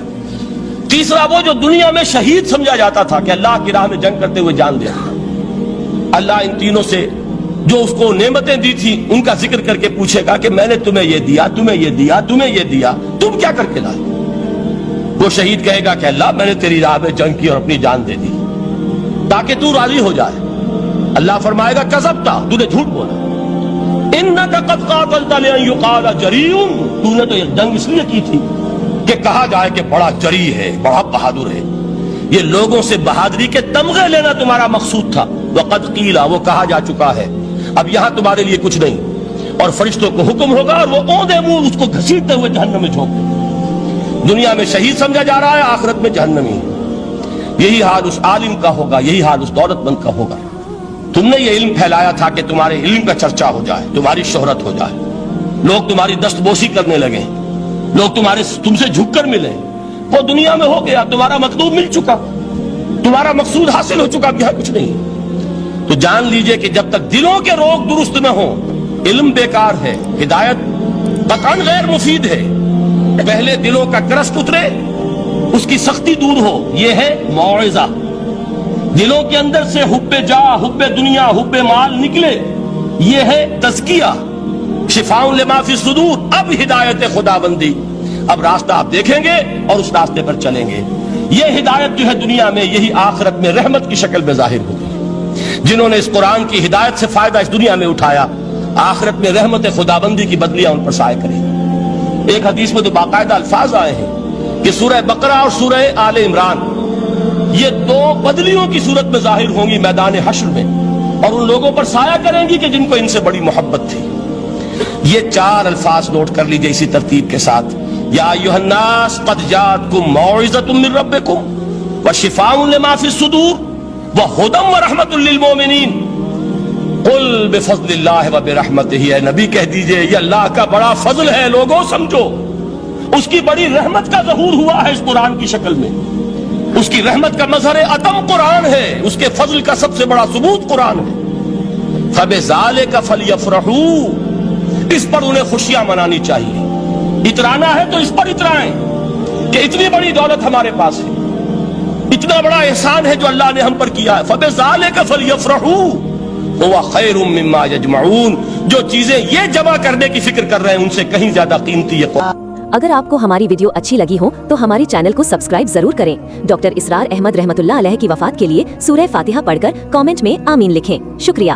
تیسرا وہ جو دنیا میں شہید سمجھا جاتا تھا کہ اللہ کی راہ میں جنگ کرتے ہوئے جان دیا۔ اللہ ان تینوں سے جو اس کو نعمتیں دی تھی ان کا ذکر کر کے پوچھے گا کہ میں نے تمہیں یہ دیا، تمہیں یہ دیا، تمہیں یہ دیا، تم کیا کر کے لائے؟ وہ شہید کہے گا کہ اللہ میں نے تیری راہ میں جنگ کی اور اپنی جان دے دی تاکہ تو راضی ہو جائے۔ اللہ فرمائے گا کذبت، تو نے جھوٹ بولا، انک قد قاتلت لان یقال جریء، تو نے تو یہ جنگ اس لیے کی تھی کہ کہا جائے کہ بڑا جری ہے، بڑا بہادر ہے۔ یہ لوگوں سے بہادری کے تمغے لینا تمہارا مقصود تھا۔ وقد قیل، وہ کہا جا چکا ہے، اب یہاں تمہارے لیے کچھ نہیں۔ اور فرشتوں کو حکم ہوگا اور وہ اوندے منہ اس کو گھسیٹتے ہوئے جہنم میں جھونک دیں۔ دنیا میں شہید سمجھا جا رہا ہے، آخرت میں جہنمی۔ یہی حال اس عالم کا ہوگا، یہی حال اس دولت مند کا ہوگا۔ تم نے یہ علم پھیلایا تھا کہ تمہارے علم کا چرچا ہو جائے، تمہاری شہرت ہو جائے، لوگ تمہاری دست بوسی کرنے لگیں، لوگ تم سے جھک کر ملیں۔ وہ دنیا میں ہو گیا، تمہارا مطلوب مل چکا، تمہارا مقصود حاصل ہو چکا، اب یہاں کچھ نہیں۔ تو جان لیجئے کہ جب تک دلوں کے روگ درست نہ ہوں، علم بیکار ہے، ہدایت قطعاً غیر مفید ہے۔ پہلے دلوں کا کرست اترے، اس کی سختی دور ہو، یہ ہے موعظہ۔ دلوں کے اندر سے حب جاہ، حب دنیا، حب مال نکلے، یہ ہے تزکیہ۔ شفاء لما فی الصدور، اب ہدایت خدا بندی، اب راستہ آپ دیکھیں گے اور اس راستے پر چلیں گے۔ یہ ہدایت جو ہے دنیا میں، یہی آخرت میں رحمت کی شکل میں ظاہر ہوگی۔ جنہوں نے اس قرآن کی ہدایت سے فائدہ اس دنیا میں اٹھایا، آخرت میں رحمت خدا بندی کی بدلیاں ان پر سایہ کریں۔ ایک حدیث میں تو باقاعدہ الفاظ آئے ہیں کہ سورہ بقرہ اور سورہ آل عمران یہ 2 بدلیوں کی صورت میں ظاہر ہوں گی میدان حشر میں، اور ان لوگوں پر سایہ کریں گی کہ جن کو ان سے بڑی محبت تھی۔ یہ 4 الفاظ نوٹ کر لیجئے اسی ترتیب کے ساتھ۔ یا ایھا الناس قد جاءتکم موعظۃ من ربکم وشفاء لما فی الصدور وہدی ورحمۃ للمؤمنین قل بفضل اللہ وبرحمتہ، اے نبی کہہ دیجئے یہ اللہ کا بڑا فضل ہے، لوگوں سمجھو، اس کی بڑی رحمت کا ظہور ہوا ہے اس قرآن کی شکل میں، اس کی رحمت کا مظہر عدم قرآن ہے، اس کے فضل کا سب سے بڑا ثبوت قرآن ہے۔ فبذالک فلیفرحوا، اس پر انہیں خوشیاں منانی چاہیے۔ اترانا ہے تو اس پر اترائیں کہ اتنی بڑی دولت ہمارے پاس ہے، اتنا بڑا احسان ہے جو اللہ نے ہم پر کیا ہے۔ فبذالک فلیفرحوا هو خیر مما یجمعون، جو چیزیں یہ جمع کرنے کی فکر کر رہے ہیں ان سے کہیں زیادہ قیمتی ہے۔ اگر آپ کو ہماری ویڈیو اچھی لگی ہو تو ہماری چینل کو سبسکرائب ضرور کریں۔ ڈاکٹر اسرار احمد رحمۃ اللہ علیہ کی وفات کے لیے سورہ فاتحہ پڑھ کر کامنٹ میں آمین لکھیں۔ شکریہ۔